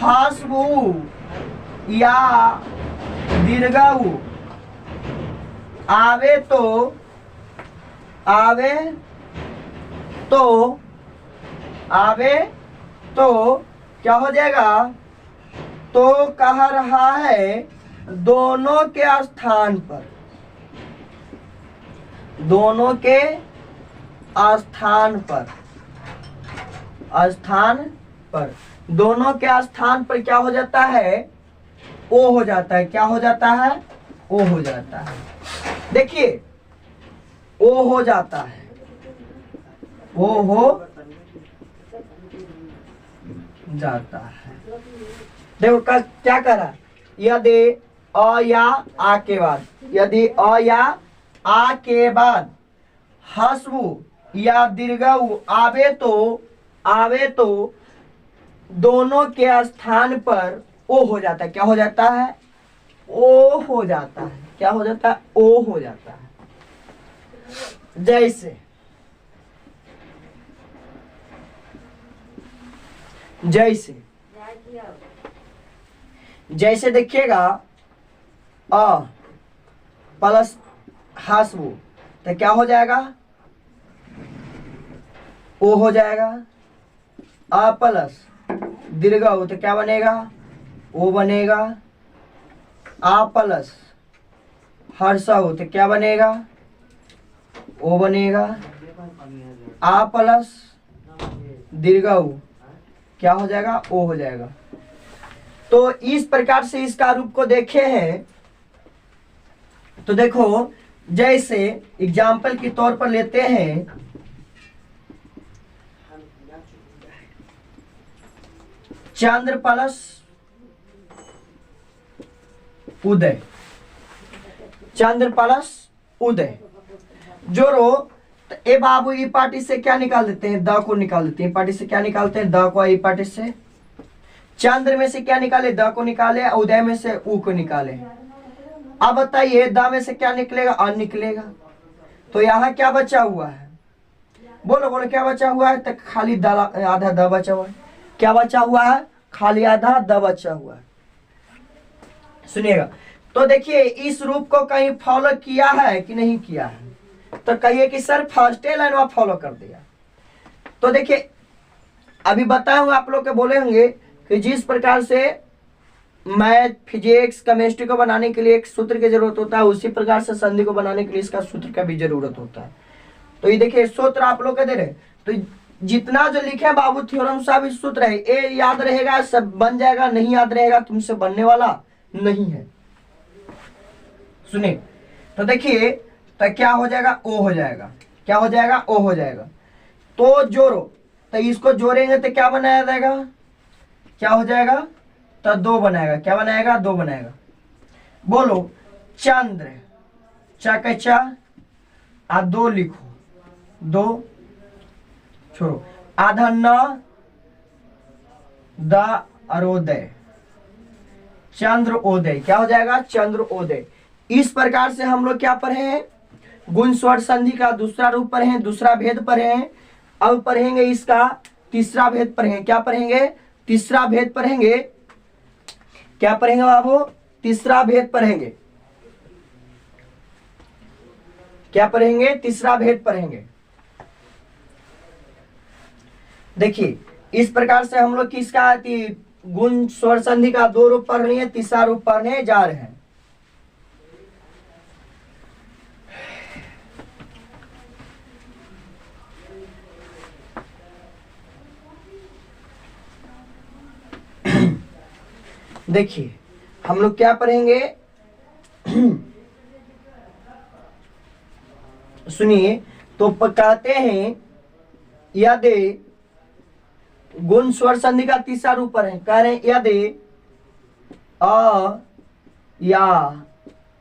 हस्बू या दीर्घऊ आवे तो क्या हो जाएगा? तो कह रहा है दोनों के स्थान पर, दोनों के स्थान पर, दोनों के स्थान पर क्या हो जाता है? ओ हो जाता है। क्या हो जाता है? ओ हो जाता है। देखिए ओ हो जाता है, ओ हो जाता है। देखो क्या करा? यदि अ या आ के बाद, यदि अ या आ के बाद हस्वु या दीर्घऊ आवे तो दोनों के स्थान पर ओ हो जाता है। क्या हो जाता है? ओ हो जाता है। क्या हो जाता है? ओ हो जाता है। जैसे देखिएगा अ प्लस हस्वु तो क्या हो जाएगा? ओ हो जाएगा। अ प्लस दीर्घऊ तो क्या बनेगा? ओ बनेगा। आ प्लस हर्षऊ तो क्या बनेगा? ओ बनेगा। आ प्लस दीर्घऊ क्या हो जाएगा? ओ हो जाएगा। तो इस प्रकार से इसका रूप को देखे हैं। तो देखो जैसे एग्जाम्पल के तौर पर लेते हैं, चंद्र प्लस उदय, चंद्र प्लस उदय जोड़ो तो ए बाबू ई पार्टी से क्या निकाल देते हैं? द को निकाल देते हैं। पार्टी से क्या निकालते हैं? द को। ई पार्टी से चंद्र में से क्या निकाले? द को निकाले। उदय में से उ को निकाले। अब बताइए द में से क्या निकलेगा? अ निकलेगा। तो यहाँ क्या बचा हुआ है? बोलो बोलो क्या बचा हुआ है? तो खाली द, आधा द बचा हुआ है। क्या बचा हुआ है? खाली आधा द बचा हुआ है। सुनिएगा तो देखिए इस रूप को कहीं फॉलो किया है कि नहीं किया है? तो कहिए कि सर फर्स्ट लाइन में फॉलो कर दिया। तो देखिए अभी बताऊंगा, आप लोग के बोले होंगे कि जिस प्रकार से मैथ, फिजिक्स, केमिस्ट्री को बनाने के लिए एक सूत्र की जरूरत होता है, उसी प्रकार से संधि को बनाने के लिए इसका सूत्र का भी जरूरत होता है। तो ये देखिए सूत्र आप लोग के दे रहे, तो जितना जो लिखे बाबू थ्योरम सब इस सूत्र है। ए याद रहेगा सब बन जाएगा, नहीं याद रहेगा तुमसे बनने वाला नहीं है। सुनिए तो देखिए तो क्या हो जाएगा? ओ हो जाएगा। क्या हो जाएगा? ओ हो जाएगा। तो जोड़ो तो इसको जोड़ेंगे तो क्या बनाया जाएगा? क्या हो जाएगा? तो दो बनाएगा। क्या बनाएगा? दो बनाएगा। बोलो चंद्र, चा के चा आ दो लिखो, दो छोड़ो, आधा न द अरोदय, चंद्रोदय। क्या हो जाएगा? चंद्रोदय। इस प्रकार से हम लोग क्या पढ़े हैं? गुण स्वर संधि का दूसरा रूप पढ़े हैं, दूसरा भेद पढ़े हैं। अब पढ़ेंगे इसका तीसरा भेद पढ़ेंगे। क्या पढ़ेंगे? तीसरा भेद पढ़ेंगे। क्या पढ़ेंगे बाबू? तीसरा भेद पढ़ेंगे। क्या पढ़ेंगे? तीसरा भेद पढ़ेंगे। देखिए इस प्रकार से हम लोग किसका गुण स्वर संधि का दो रूप पढ़ रहे हैं, तीसरा रूप पढ़ने जा रहे हैं। देखिए हम लोग क्या पढ़ेंगे? सुनिए तो कहते हैं यदि गुण स्वर संधि का तीसरा रूप पर है, कह रहे हैं यदि अ या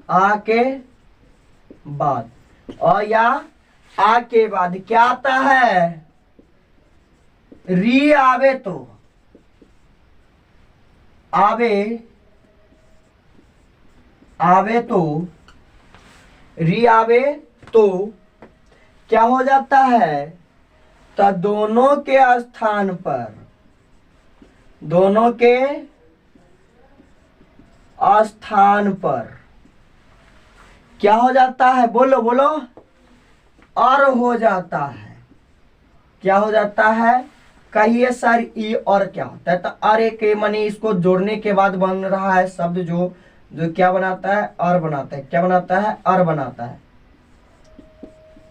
आ के बाद, अ या आ के बाद क्या आता है? री आवे तो, आवे तो री आवे तो क्या हो जाता है, तो दोनों के स्थान पर, दोनों के स्थान पर क्या हो जाता है, बोलो बोलो, और हो जाता है। क्या हो जाता है, कहिए सर। ई और क्या होता है, तो अरे के मनी इसको जोड़ने के बाद बन रहा है शब्द जो जो क्या बनाता है, और बनाता है। क्या बनाता है, और बनाता है,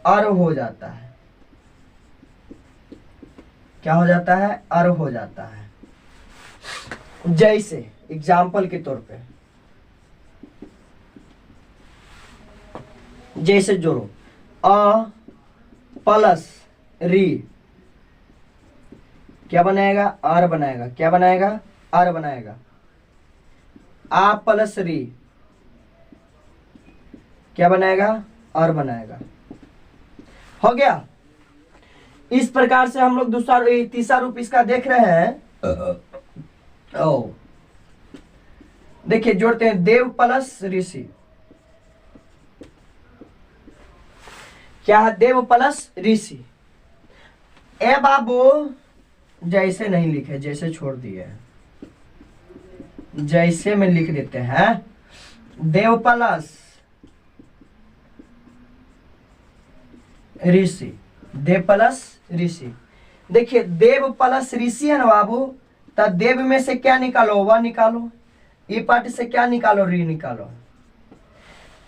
और हो जाता है। क्या हो जाता है, और हो जाता है। जैसे एग्जाम्पल के तौर पे, जैसे जोड़ो अ प्लस री क्या बनाएगा, आर बनाएगा। क्या बनाएगा, आर बनाएगा। आ प्लस री क्या बनाएगा, आर बनाएगा। हो गया। इस प्रकार से हम लोग दूसरा तीसरा रूप इसका देख रहे हैं। ओ देखिए जोड़ते हैं, देव प्लस ऋषि। क्या है, देव प्लस ऋषि। ए बाबू जैसे नहीं लिखे, जैसे छोड़ दिए, जैसे में लिख देते हैं, देव प्लस ऋषि, देव प्लस ऋषि। देखिए देव प्लस ऋषि है ना बाबू, तो देव में से क्या निकालो, वह निकालो। ई पार्ट से क्या निकालो, री निकालो।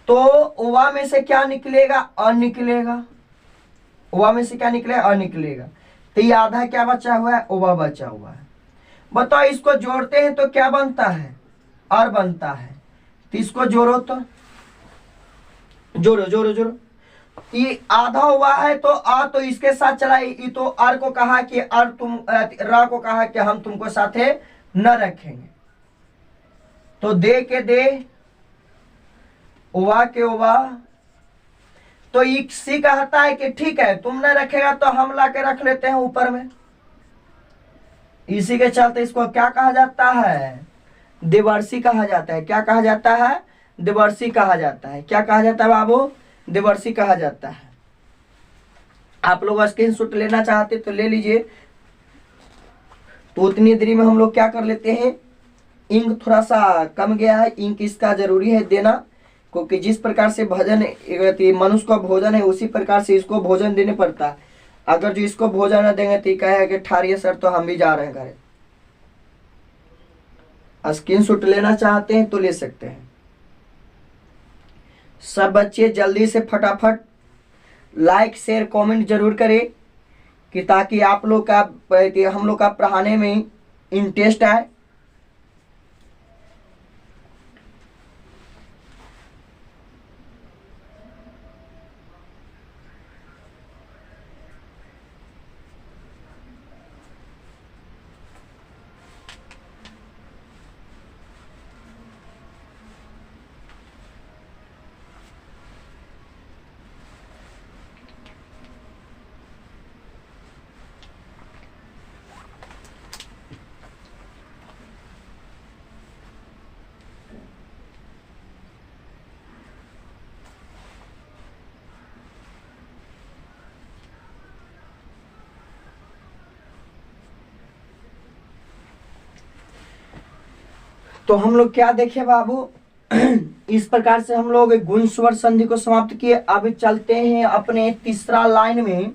तो उवा में से क्या निकलेगा, अ निकलेगा। उवा में से क्या निकलेगा, अ निकलेगा। तो ये आधा क्या बचा हुआ है, उवा बचा हुआ है। बताओ इसको जोड़ते हैं तो क्या बनता है, और बनता है। तो इसको जोड़ो, तो जोड़ो जोड़ो जोड़ो। ये आधा हुआ है तो आ तो इसके साथ चला, ये तो आर को कहा कि आर तुम, रा को कहा कि हम तुमको साथे न रखेंगे। तो दे के दे, उवा के उवा। तो इसी कहता है कि ठीक है तुम न रखेगा तो हम ला के रख लेते हैं ऊपर में। इसी के चलते इसको क्या कहा जाता है, देवर्षि कहा जाता है। क्या कहा जाता है, देवर्षि कहा जाता है। क्या कहा जाता है बाबू, देवर्षि कहा जाता है। आप लोग स्क्रीनशॉट लेना चाहते तो ले लीजिए। तो उतनी देरी में हम लोग क्या कर लेते हैं, इंक थोड़ा सा कम गया है, इंक इसका जरूरी है देना, क्योंकि जिस प्रकार से भोजन मनुष्य का भोजन है उसी प्रकार से इसको भोजन देने पड़ता है। अगर जो इसको भोजन न देंगे तो कहे कि ठारिए सर तो हम भी जा रहे हैं घर। स्क्रीनशॉट लेना चाहते हैं तो ले सकते हैं। सब बच्चे जल्दी से फटाफट लाइक शेयर कमेंट जरूर करें, कि ताकि आप लोग का हम लोग का पढ़ाने में इंटरेस्ट आए। तो हम लोग क्या देखे बाबू, इस प्रकार से हम लोग गुण स्वर संधि को समाप्त किए। अब चलते हैं अपने तीसरा लाइन में,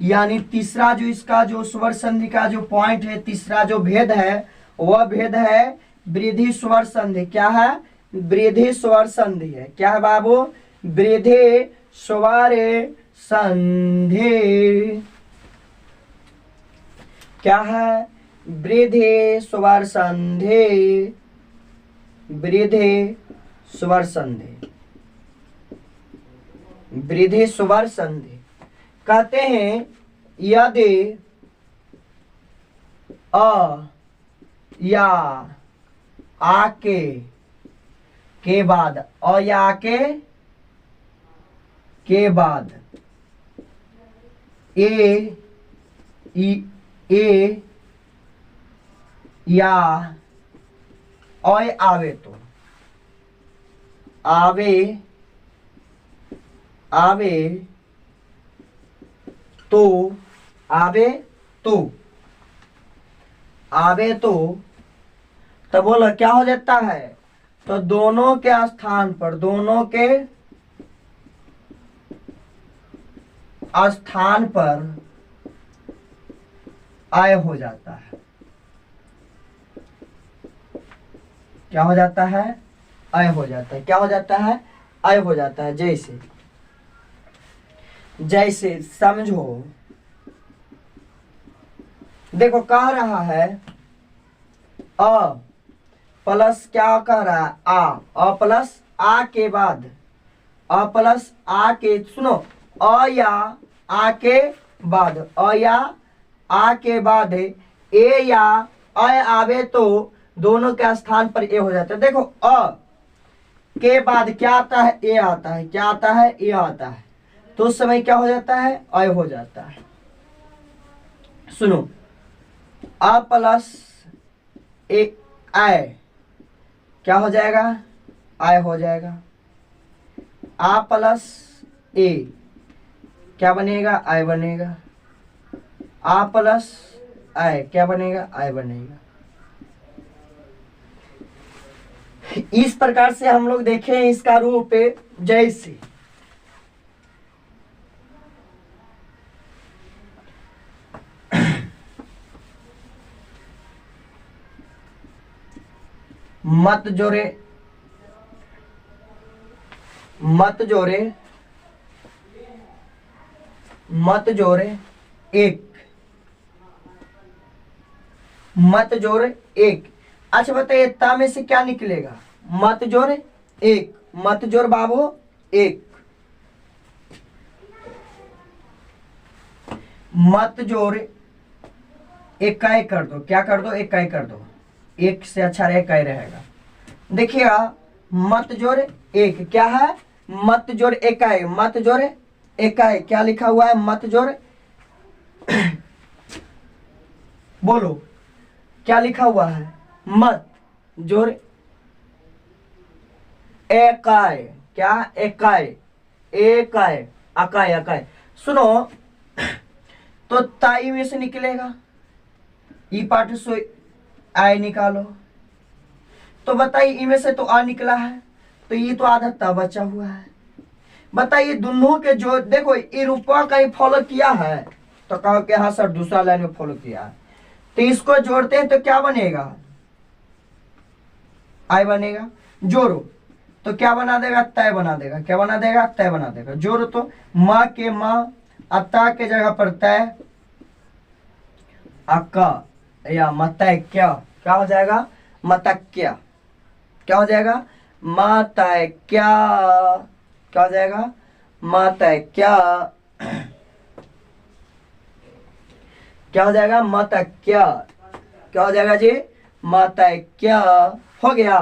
यानी तीसरा जो इसका जो स्वर संधि का जो पॉइंट है, तीसरा जो भेद है वह भेद है वृद्धि स्वर संधि। क्या है, वृद्धि स्वर संधि है। क्या है बाबू, वृद्धि स्वर संधि। क्या है, वृद्धि स्वर संधि, वृद्धि स्वर संधि, वृद्धि स्वर संधि। कहते हैं यदि अ या आके के बाद, अ या आके के बाद ए या ओय आवे तो, आवे आवे तो, आवे तो, आवे तो बोलो क्या हो जाता है? तो दोनों के स्थान पर, दोनों के स्थान पर आय हो जाता है। क्या हो जाता है? आय हो जाता है। क्या हो जाता है? आय हो जाता है। जैसे, जैसे समझो, देखो कह रहा है अ प्लस क्या कह रहा है? अ प्लस आ के बाद, अ प्लस आ के, सुनो, अ या आ के बाद, अ या आ के बाद ए या अ आवे तो दोनों के स्थान पर ए हो जाता है। देखो अ के बाद क्या आता है? ए आता है। क्या आता है? ए आता है। तो उस समय क्या हो जाता है? अ हो जाता है। सुनो, अ प्लस ए आय क्या हो जाएगा? आय हो जाएगा। आ प्लस ए क्या बनेगा? आय बनेगा। आ प्लस आय क्या बनेगा? आय बनेगा। इस प्रकार से हम लोग देखें इसका रूप जैसे मत जोरे, मत जोरे, मत जोरे एक, मत जोरे एक। अच्छा बताइए ता में से क्या निकलेगा? मत जोड़ एक, मत जोड़ बाबू एक, मत जोड़ इकाई कर दो। क्या कर दो? इकाई कर दो। एक से अच्छा इकाई रहेगा। देखिएगा मत जोड़ एक क्या है? मत जोड़ इकाई, मत जोड़ इकाई क्या लिखा हुआ है? मत जोड़ बोलो क्या लिखा हुआ है? मत जोड़ इकाई। क्या? इकाई, इकाई, अकाई, अकाई। सुनो तो ताई में से निकलेगा ई पाठ से आय निकालो। तो बताइए इनमें से तो आ निकला है, तो ये तो आधा ता बचा हुआ है। बताइए दोनों के जो, देखो ये रूपा का ही फॉलो किया है, तो कहो कि हाँ सर दूसरा लाइन में फॉलो किया है। तो इसको जोड़ते हैं तो क्या बनेगा? आय बनेगा। जोड़ो तो क्या बना देगा? तय बना देगा। क्या बना देगा? तय बना देगा। जोड़ो तो माँ के माँ, अता के जगह पर तय, अक्का या मतैक्या क्या हो जाएगा? मतक्या। क्या हो जाएगा? मतैक्या। क्या हो जाएगा? मतैक्या। क्या हो जाएगा? मतक्या। क्या हो जाएगा जी? मतक्या। हो गया।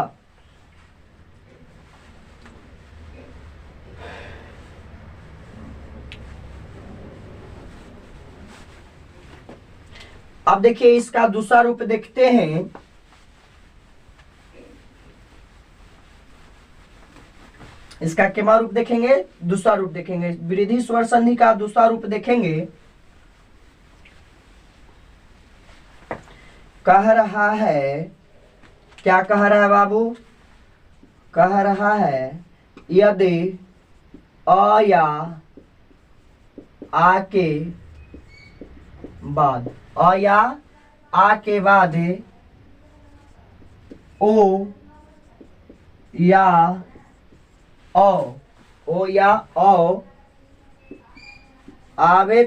अब देखिए इसका दूसरा रूप देखते हैं। इसका क्या रूप देखेंगे? दूसरा रूप देखेंगे। वृद्धि स्वर संधि का दूसरा रूप देखेंगे। कह रहा है, क्या कह रहा है बाबू? कह रहा है यदि अ या आ के बाद, अ या आ के बाद ओ या ओ या ओ आवे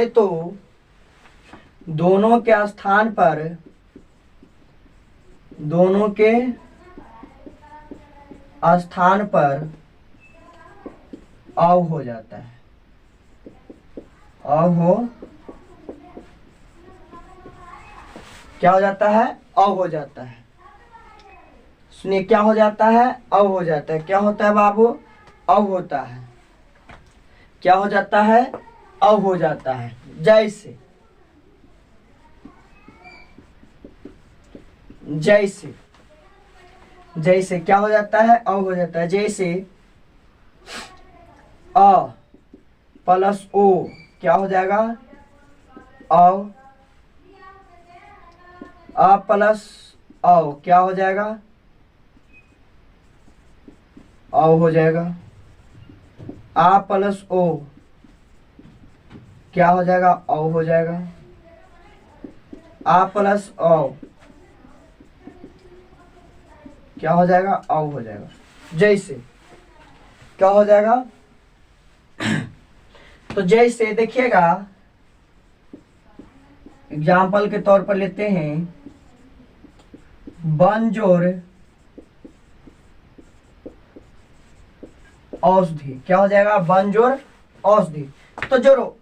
तो दोनों के स्थान पर, दोनों के स्थान पर औ हो जाता है। औ हो क्या हो जाता है? औ हो जाता है। सुनिए क्या हो जाता है? औ हो जाता है। क्या होता है बाबू? औ होता है। क्या हो जाता है? औ हो जाता है। जैसे, जैसे, जैसे क्या हो जाता है? औ हो जाता है। जैसे अ प्लस ओ क्या हो जाएगा, अ प्लस औ क्या हो जाएगा, औ हो जाएगा। आ प्लस ओ क्या हो जाएगा, औ हो जाएगा। आ प्लस औ क्या हो जाएगा, औ हो जाएगा। जैसे क्या हो जाएगा, तो जैसे देखिएगा एग्जाम्पल के तौर पर लेते हैं, वन जोड़ औषधि क्या हो जाएगा, वन जोड़ औषधि। तो जोड़ो,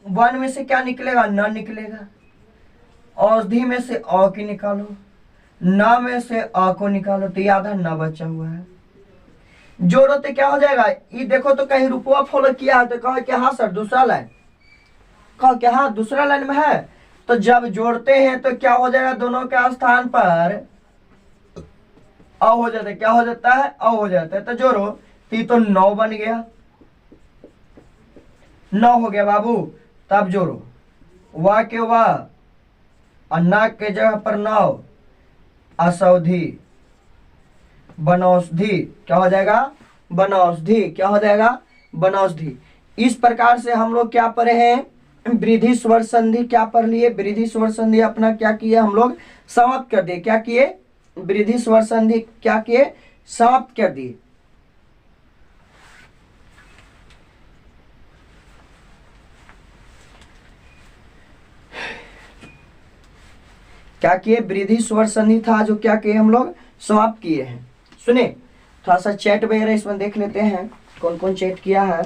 वन में से क्या निकलेगा, न निकलेगा। औषधि में से औ की निकालो, न में से अ को निकालो, तो ये आधा न बचा हुआ है। जोड़ो तो क्या हो जाएगा, ये देखो तो कहीं रुपया फॉलो किया है तो कहो कि हाँ सर दूसरा लाइन, कहो कि हाँ दूसरा लाइन में है। तो जब जोड़ते हैं तो क्या हो जाएगा, दोनों के स्थान पर अ हो जाता है, क्या हो जाता है, अ हो जाता है। तो जोड़ो तो 9 बन गया, 9 हो गया बाबू। तब जोड़ो, वाह के वाह, अन्ना के जगह पर 9, असौधी, बनौषधि क्या हो जाएगा, बनौषधि क्या हो जाएगा, बनौषधि। इस प्रकार से हम लोग क्या पढ़े हैं, वृद्धि स्वर संधि क्या पढ़ लिए, वृद्धि स्वर संधि अपना क्या किए हम लोग, समाप्त कर दिए। क्या किए, वृद्धि स्वर संधि क्या किए, समाप्त कर दिए। क्या किए, वृद्धि स्वर संधि था जो क्या किए हम लोग, समाप्त किए हैं। सुने, थोड़ा सा चैट वगैरह इसमें देख लेते हैं कौन कौन चैट किया है।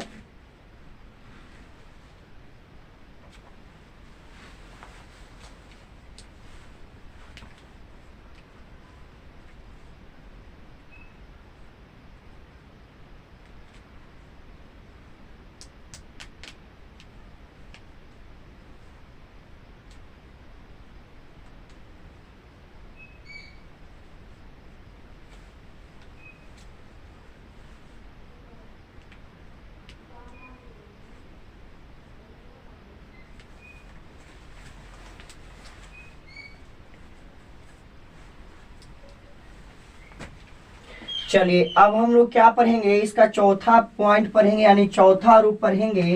चलिए अब हम लोग क्या पढ़ेंगे, इसका चौथा पॉइंट पढ़ेंगे, यानी चौथा रूप पढ़ेंगे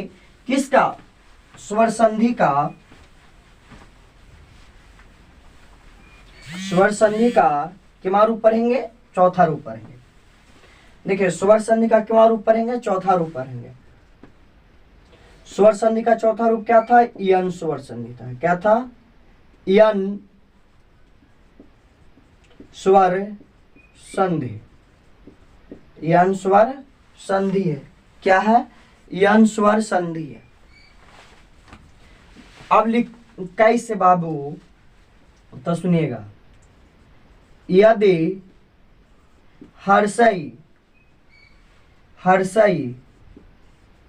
किसका, स्वर संधि का। स्वर संधि का कितना रूप पढ़ेंगे, चौथा रूप पढ़ेंगे। देखिए स्वर संधि का कितना रूप पढ़ेंगे, चौथा रूप पढ़ेंगे। स्वर संधि का चौथा रूप क्या था, यन स्वर संधि था। क्या था, यन स्वर संधि, यन स्वर संधि है। क्या है, यन स्वर संधि है। अब लिख कैसे बाबू, तो सुनिएगा, यदि हर्षई, हर्षई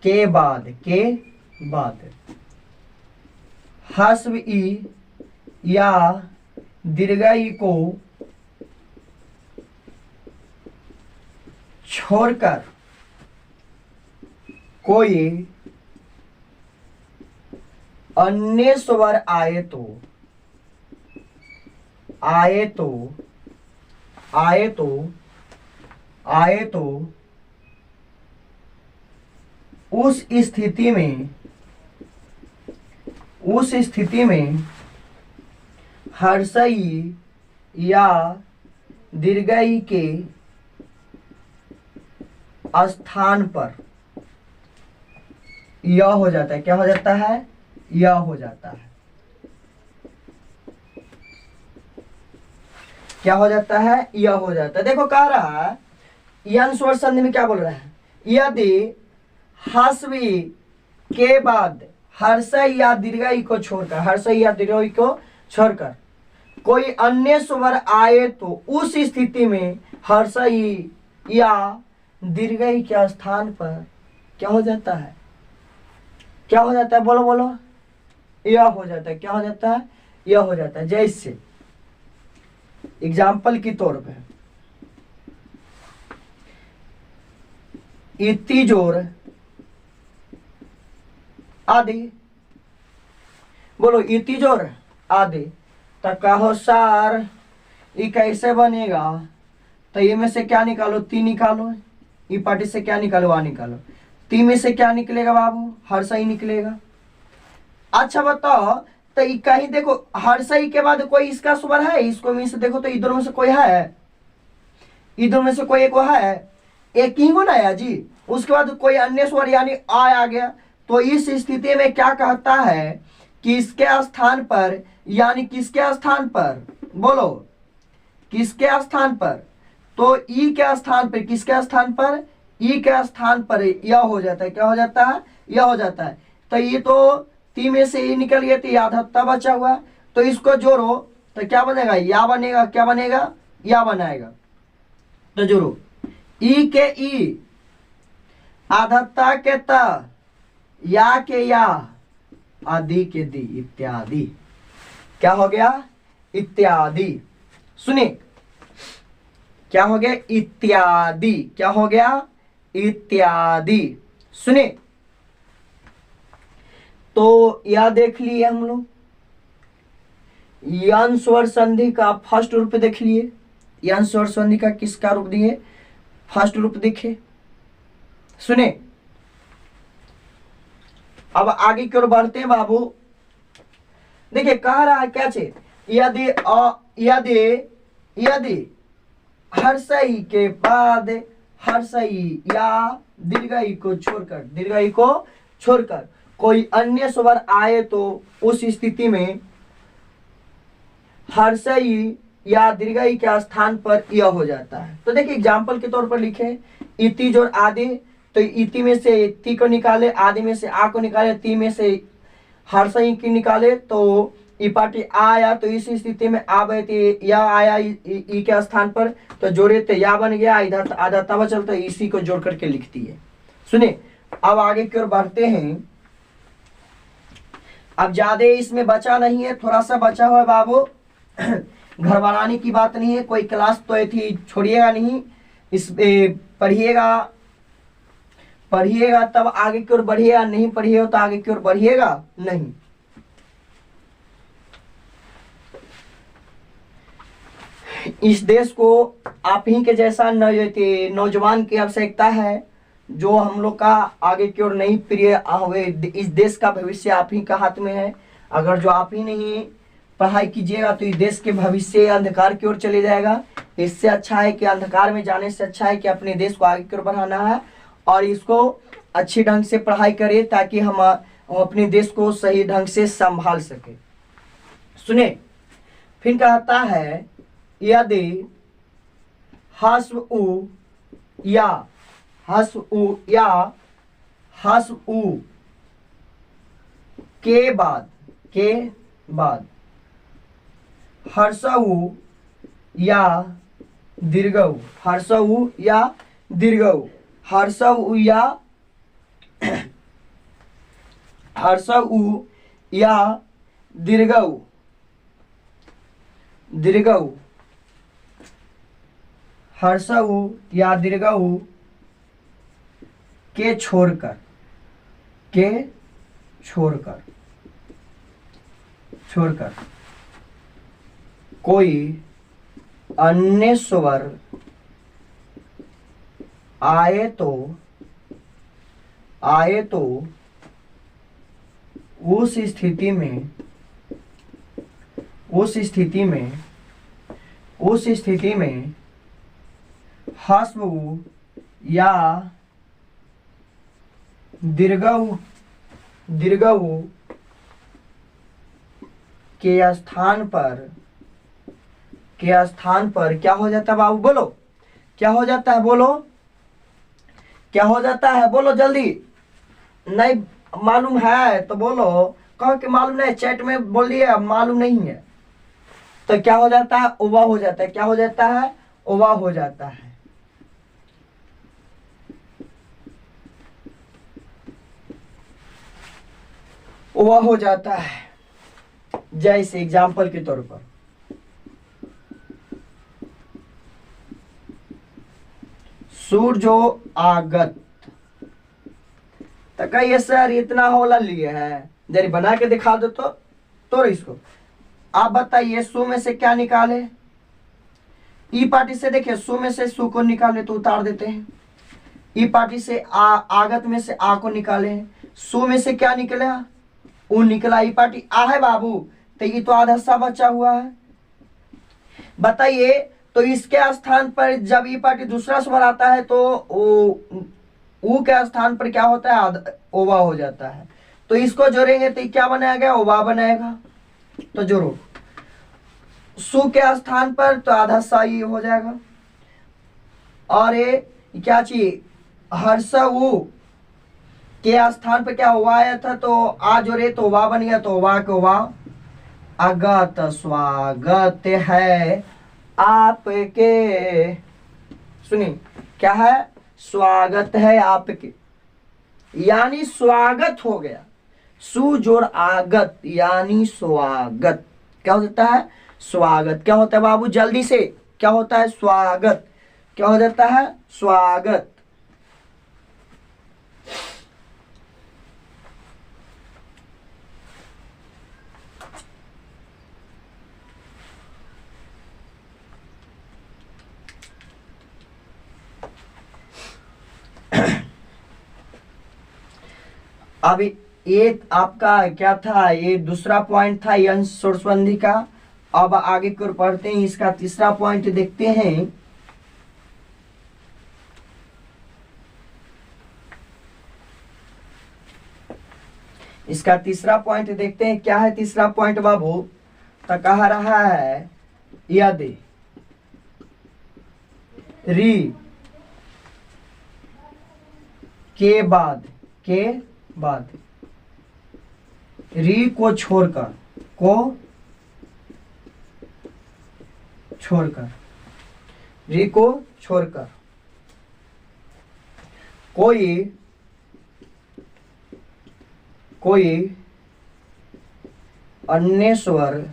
के बाद हस्व ई या दीर्घई को छोड़कर कोई अन्य स्वर आए तो उस स्थिति में हर्षई या दीर्घई के स्थान पर यह हो जाता है। क्या हो जाता है, यह हो जाता है। क्या हो जाता है, यह हो जाता है। देखो कह रहा है, यन स्वर संधि में क्या बोल रहा है, यदि हस्वी के बाद हर्षई या दीर्घई को छोड़कर, हर्षई या दीर्घई को छोड़कर कोई अन्य स्वर आए तो उस स्थिति में हर्षई या दीर्घई के स्थान पर क्या हो जाता है, क्या हो जाता है, बोलो बोलो, यह हो जाता है। क्या हो जाता है, यह हो जाता है। जैसे एग्जाम्पल के तौर पे इति जोड़ आदि। बोलो इति जोड़ आदि। तो कहो सर ये कैसे बनेगा? तो ये में से क्या निकालो? ती निकालो। ई पार्टी से क्या निकालो? आ निकालो। ती में से क्या निकलेगा बाबू? हर सही निकलेगा। अच्छा बताओ, तो ये कहीं देखो हर सही के बाद कोई इसका स्वर है? इसको में से देखो तो इधर में से कोई है? इधर में से कोई एक है? एक ही को ना है जी। उसके बाद कोई अन्य स्वर यानी आ गया। तो इस स्थिति में क्या कहता है कि इसके स्थान पर यानी किसके स्थान पर? बोलो किसके स्थान पर? तो ई के स्थान पर, किसके स्थान पर? ई के स्थान पर यह हो जाता है। क्या हो जाता है? यह हो जाता है। तो ये तो ती में से ई निकल गया, तो यादत्ता बचा हुआ। तो इसको जोड़ो तो क्या बनेगा? या बनेगा। क्या बनेगा? या बनाएगा। तो जोड़ो ई के ई, आधत्ता के त, या के या, आदि के दी, इत्यादि। क्या हो गया? इत्यादि। सुनिए क्या हो गया? इत्यादि। क्या हो गया? इत्यादि। सुनिए तो यह देख लिए हम लोग यन स्वर संधि का फर्स्ट रूप देख लिए। यन स्वर संधि का किसका रूप दिए? फर्स्ट रूप दिखे। सुने अब आगे की ओर बढ़ते हैं बाबू। देखिए कह रहा है क्या चीज? यदि यदि यदि हर्षई के बाद हर्षई या दीर्घई को छोड़कर, दीर्घई को छोड़कर कोई अन्य स्वर आए तो उस स्थिति में हर्षई या दीर्घई के स्थान पर यह हो जाता है। तो देखिए एग्जाम्पल के तौर पर लिखे इति जोड़ आदि। तो इति में से ती को निकाले, आदि में से आ को निकाले, ती में से हर्षई की निकाले तो ई पार्टी आया। तो इस स्थिति में आ या आया ई के स्थान पर, तो जोड़े तो या बन गया, इधर आधा तब चलता है, इसी को जोड़ करके लिखती है। सुने अब आगे की ओर बढ़ते हैं। अब ज्यादा इसमें बचा नहीं है, थोड़ा सा बचा हुआ है बाबू। घर बनाने की बात नहीं है, कोई क्लास तो थी छोड़िएगा नहीं, इस पढ़िएगा पढ़िएगा तब आगे की ओर बढ़िएगा, नहीं पढ़िएगा तो आगे की ओर बढ़िएगा नहीं। इस देश को आप ही के जैसा नौजवान की आवश्यकता है, जो हम लोग का आगे की ओर नहीं प्रिय हुए। इस देश का भविष्य आप ही का हाथ में है। अगर जो आप ही नहीं पढ़ाई कीजिएगा तो इस देश के भविष्य अंधकार की ओर चले जाएगा। इससे अच्छा है कि अंधकार में जाने से अच्छा है कि अपने देश को आगे की ओर बढ़ाना है और इसको अच्छी ढंग से पढ़ाई करें ताकि हम अपने देश को सही ढंग से संभाल सके। सुने फिर कहता है यदि हस्व उ या हस्व उ या हस्व उ के बाद हर्षऊ या दीर्घऊ, हर्षऊ या दीर्घऊ, हर्षऊ या हर्षऊ या दीर्घऊ, दीर्घऊ, हर्षऊ या दीर्घऊ के छोड़कर, के छोड़कर, छोड़कर कोई अन्य स्वर आए तो उस स्थिति में हस्व या दीर्घऊ के स्थान पर क्या हो जाता है बाबू? बोलो क्या हो जाता है? बोलो क्या हो जाता है? बोलो जल्दी। नहीं मालूम है तो बोलो, कहो कि मालूम नहीं, चैट में बोल दिए मालूम नहीं है। तो क्या हो जाता है? ओवा हो जाता है। क्या हो जाता है? ओवा हो जाता है। ओवा हो जाता है। जैसे एग्जाम्पल के तौर पर सूर्यो आगत, तो कहिए सर इतना होला लिए है, जरी बना के दिखा दो तो इसको। आप बताइए सु में से क्या निकाले? ई पार्टी से देखिए सु में से सु को निकाले तो उतार देते हैं। ई पार्टी से आगत में से आ को निकाले, सु में से क्या निकला? उ निकला। ई पार्टी आ है बाबू, तो ये तो आधा सा बचा हुआ है। बताइए तो इसके स्थान पर जब ई पार्टी दूसरा स्वर आता है तो उ के स्थान पर क्या होता है? ओवा हो जाता है। तो इसको जोड़ेंगे तो क्या बनाएगा? ओवा बनाएगा। तो जोड़ो, सु के स्थान पर तो आधा सा ये हो जाएगा। और ये क्या चीज? हर्ष उ के स्थान पर क्या हुआ आया था? तो आ जोड़े तो ओवा बन गया। तो ओवा के ओवा। अगत स्वागत है आपके, सुनिए क्या है? स्वागत है आपके, यानी स्वागत हो गया। सु जोड़ आगत यानी स्वागत। क्या होता है? स्वागत। क्या होता है बाबू? जल्दी से क्या होता है? स्वागत। क्या हो जाता है? स्वागत। अब ये आपका क्या था? ये दूसरा पॉइंट था यंश स्वरसंधि का। अब आगे की ओर पढ़ते हैं, इसका तीसरा पॉइंट देखते हैं। इसका तीसरा पॉइंट देखते हैं, क्या है तीसरा पॉइंट बाबू? तो कह रहा है यदि री के बाद री को छोड़कर री को छोड़कर कोई अन्य स्वर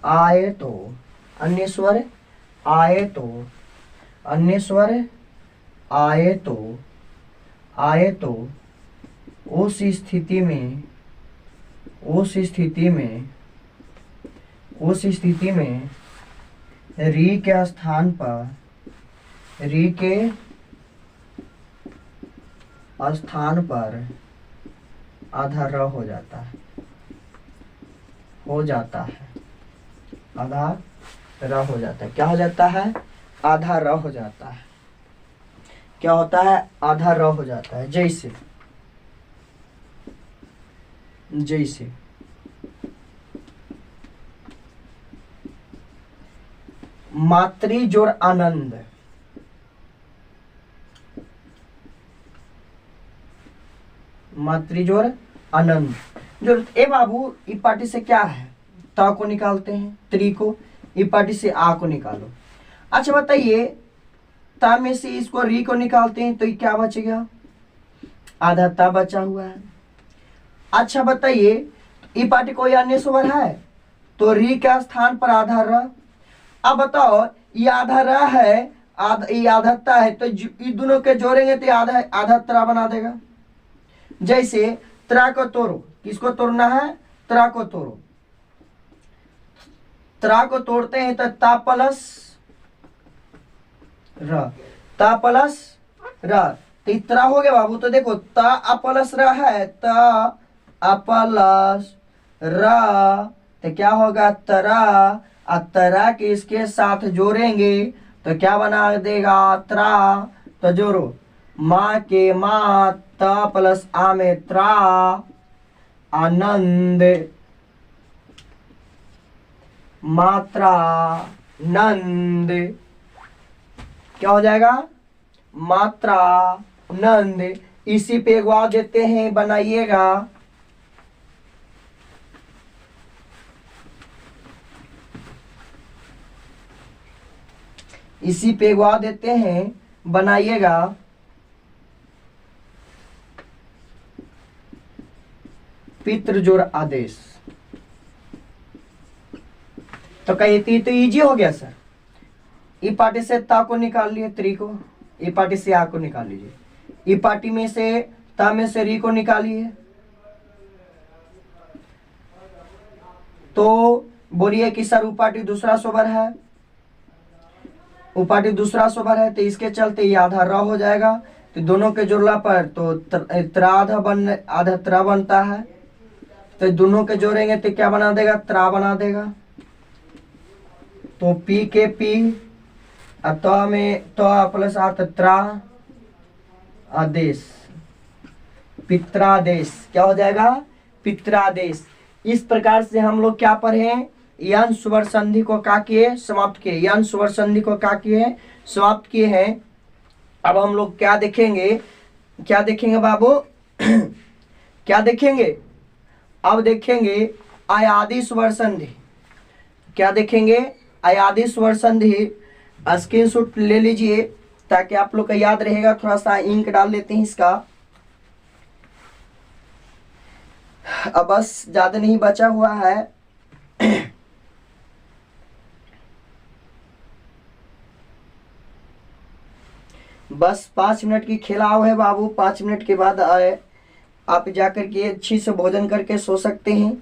आए तो उस स्थिति में री के स्थान पर आधा र हो जाता है। आधा र हो जाता है। क्या हो जाता है? आधा र हो जाता है। क्या होता है? आधा र हो जाता है। जैसे मातृ जोड़ आनंद, मातृ जोड़ आनंद जो ए बाबू ई पार्टी से क्या है? ता को निकालते हैं, त्रि को। ई पार्टी से आ को निकालो। अच्छा बताइए, ता में से इसको री को निकालते हैं तो ये क्या बचेगा? आधा ता बचा हुआ है। अच्छा बताइए, ई पार्टी कोई अन्य स्वर है तो री के स्थान पर आधा र। अब बताओ, ये आधा र है, ये आधा ता है, तो ये दोनों के जोड़ेंगे तो आधा त्रा बना देगा। जैसे त्रा को तोड़ो, किसको तोड़ना है? त्रा को तोड़ो। त्रा को तोड़ते हैं तो ता प्लस र, ता प्लस र, तो त्रा हो गया बाबू। तो देखो ता प्लस र है, ता प्लस र, तो क्या होगा? तरा। तरा के इसके साथ जोड़ेंगे तो क्या बना देगा? त्रा। तो जोड़ो, माँ के माँ, ता प्लस आ में त्रा, आनंद, मात्रा नंद। क्या हो जाएगा? मात्रा नंद। इसी पे गवा देते हैं, बनाइएगा। इसी पे गवा देते हैं, बनाइएगा। पितृ जोड़ आदेश। तो कही तो इजी हो गया सर। ई पार्टी से ता को निकाल लिए, त्रि को। ई पार्टी से आ को निकाल लीजिए, ई पार्टी में से त में से री को निकालिए। तो बोलिए कि सर उपाटी दूसरा सोबर है, उपाटी दूसरा सोबर है, तो इसके चलते ये आधा र हो जाएगा। तो दोनों के जोड़ला पर तो त्रा आधा त्रा बनता है। तो दोनों के जोड़ेंगे तो क्या बना देगा, त्रा बना देगा। तो पी के पी तो में तो प्लस त्रा आदेश, पित्रादेश, क्या हो जाएगा, पित्रादेश। इस प्रकार से हम लोग क्या पढ़े, यन स्वर संधि को क्या किए, समाप्त किए, यन स्वर संधि को क्या किए, समाप्त किए हैं। अब हम लोग क्या देखेंगे, क्या देखेंगे बाबू क्या देखेंगे, अब देखेंगे अयादि स्वर संधि। क्या देखेंगे, अयादि स्वर संधि। स्क्रीनशॉट ले लीजिए ताकि आप लोग का याद रहेगा। थोड़ा सा इंक डाल लेते हैं इसका, अब बस ज्यादा नहीं बचा हुआ है। बस 5 मिनट की खिलाओ है बाबू, 5 मिनट के बाद आए आप जाकर के अच्छी से भोजन करके सो सकते हैं।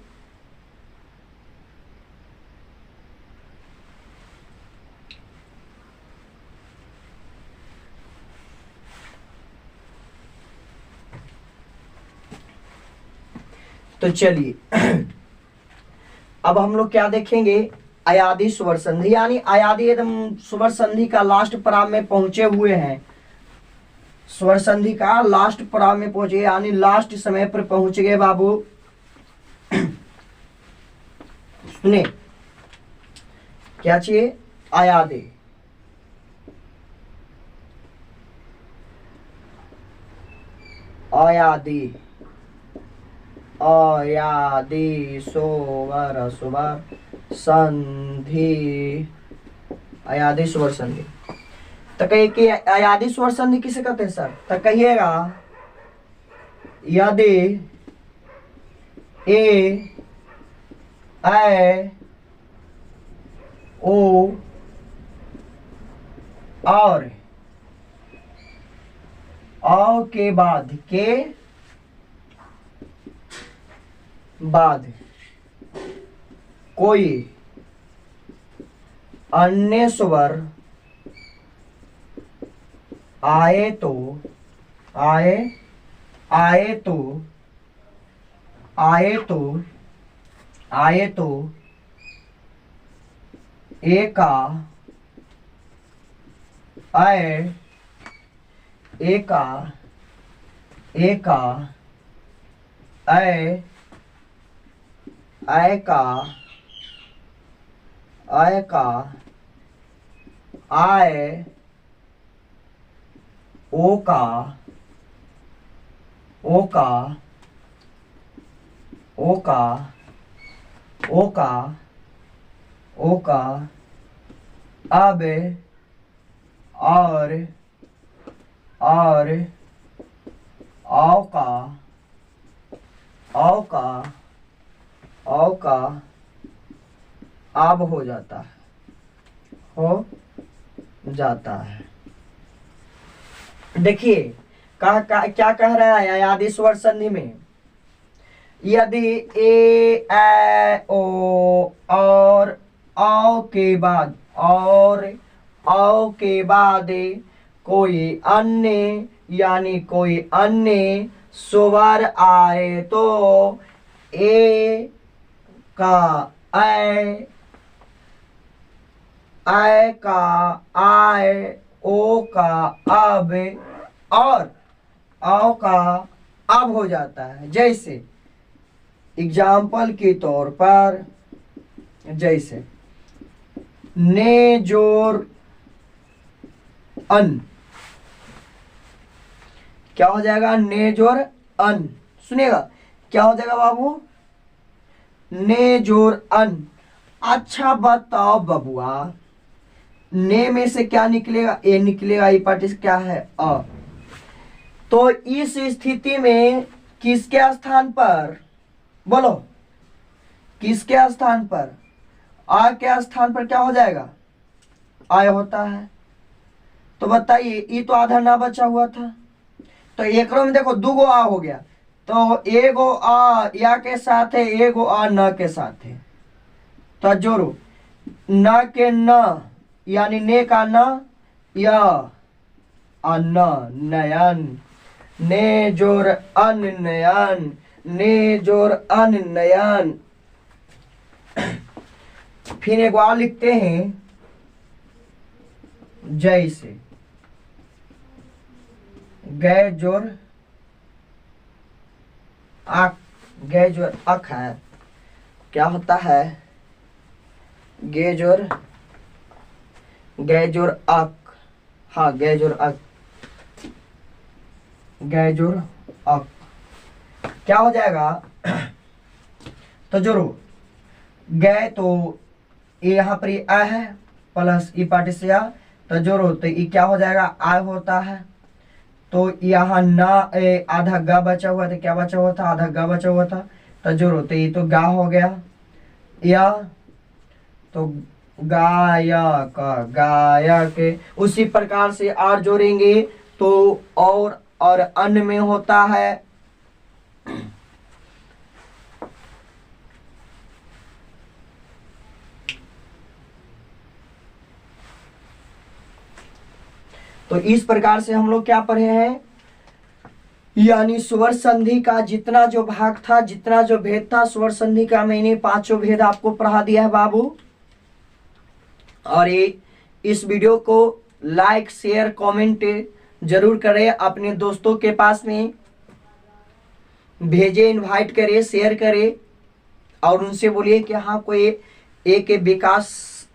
तो चलिए अब हम लोग क्या देखेंगे, अयादि स्वर संधि, यानी अयादि एकदम स्वर संधि का लास्ट पड़ाव में पहुंचे हुए हैं। स्वर संधि का लास्ट पड़ाव में पहुंचे, यानी लास्ट समय पर पहुंच गए बाबू। सुने क्या चाहिए, अयादि, अयादि, अयादि स्वर स्वर संधि, अयादि स्वर संधि। तो कहिए कि अयादि स्वर संधि किसे कहते हैं सर, तो कहिएगा यदि ए ऐ ओ और औ के बाद कोई अन्य स्वर आए तो एका आए ओका अब और औका अब हो जाता है। देखिए क्या कह रहा है अयादि स्वर संधि में, यदि ए ऐ ओ और औ के बाद कोई अन्य, यानी कोई अन्य स्वर आए तो ए का ऐ का आए, ओ का अब और औ का अब हो जाता है। जैसे एग्जाम्पल के तौर पर, जैसे ने जोर अन, क्या हो जाएगा, ने जोर अन। सुनिएगा क्या हो जाएगा बाबू, ने जोर अन। अच्छा बताओ बबुआ, ने में से क्या निकलेगा, ए निकलेगा, ये पार्टी से क्या है, अ। तो इस स्थिति में किसके स्थान पर, बोलो किसके स्थान पर, आ के स्थान पर क्या हो जाएगा, आय होता है। तो बताइए ये तो आधा ना बचा हुआ था, तो एक में देखो दो गो आ हो गया, तो एगो आ या के साथ है, एगो आ न के साथ है, तो जोड़ो न के न यानी ने का न, या अन नयन, ने जोर अन नयन, ने जोर अन नयन। फिर एक और लिखते हैं जैसे गै जोर आक, गै जोर अक है, क्या होता है गे जोर अक, हाँ गै जोर अक, गै जोर अक क्या हो जाएगा, तो जोरो गै तो ये यहाँ पर ये आ है प्लस ई पार्टी से आ, तो जोरो तो ये क्या हो जाएगा आ होता है, तो यहाँ ना आधा गा बचा हुआ था, क्या बचा हुआ था आधा गा बचा हुआ था, तो जोरो तो ये तो गा हो गया, या तो गाया का गाया के। उसी प्रकार से और जोड़ेंगे तो और अन्य में होता है तो इस प्रकार से हम लोग क्या पढ़े हैं, यानी स्वर संधि का जितना जो भाग था, जितना जो भेद था स्वर संधि का, मैंने पांचों भेद आपको पढ़ा दिया है बाबू। और ये इस वीडियो को लाइक शेयर कमेंट जरूर करें, अपने दोस्तों के पास में भेजे, इनवाइट करें, शेयर करें और उनसे बोलिए कि हाँ कोई एक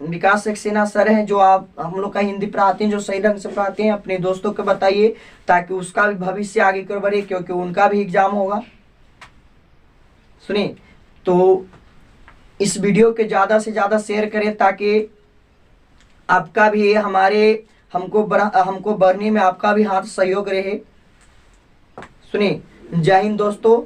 विकास सक्सेना सर हैं जो आप हम लोग का हिंदी पढ़ाते हैं, जो सही ढंग से पढ़ाते हैं, अपने दोस्तों को बताइए ताकि उसका भी भविष्य आगे कर बढ़े, क्योंकि उनका भी एग्जाम होगा। सुनिए, तो इस वीडियो के ज़्यादा से ज़्यादा शेयर करें ताकि आपका भी हमको बढ़ने में आपका भी हाथ सहयोग रहे। सुनिए, जय हिंद दोस्तों।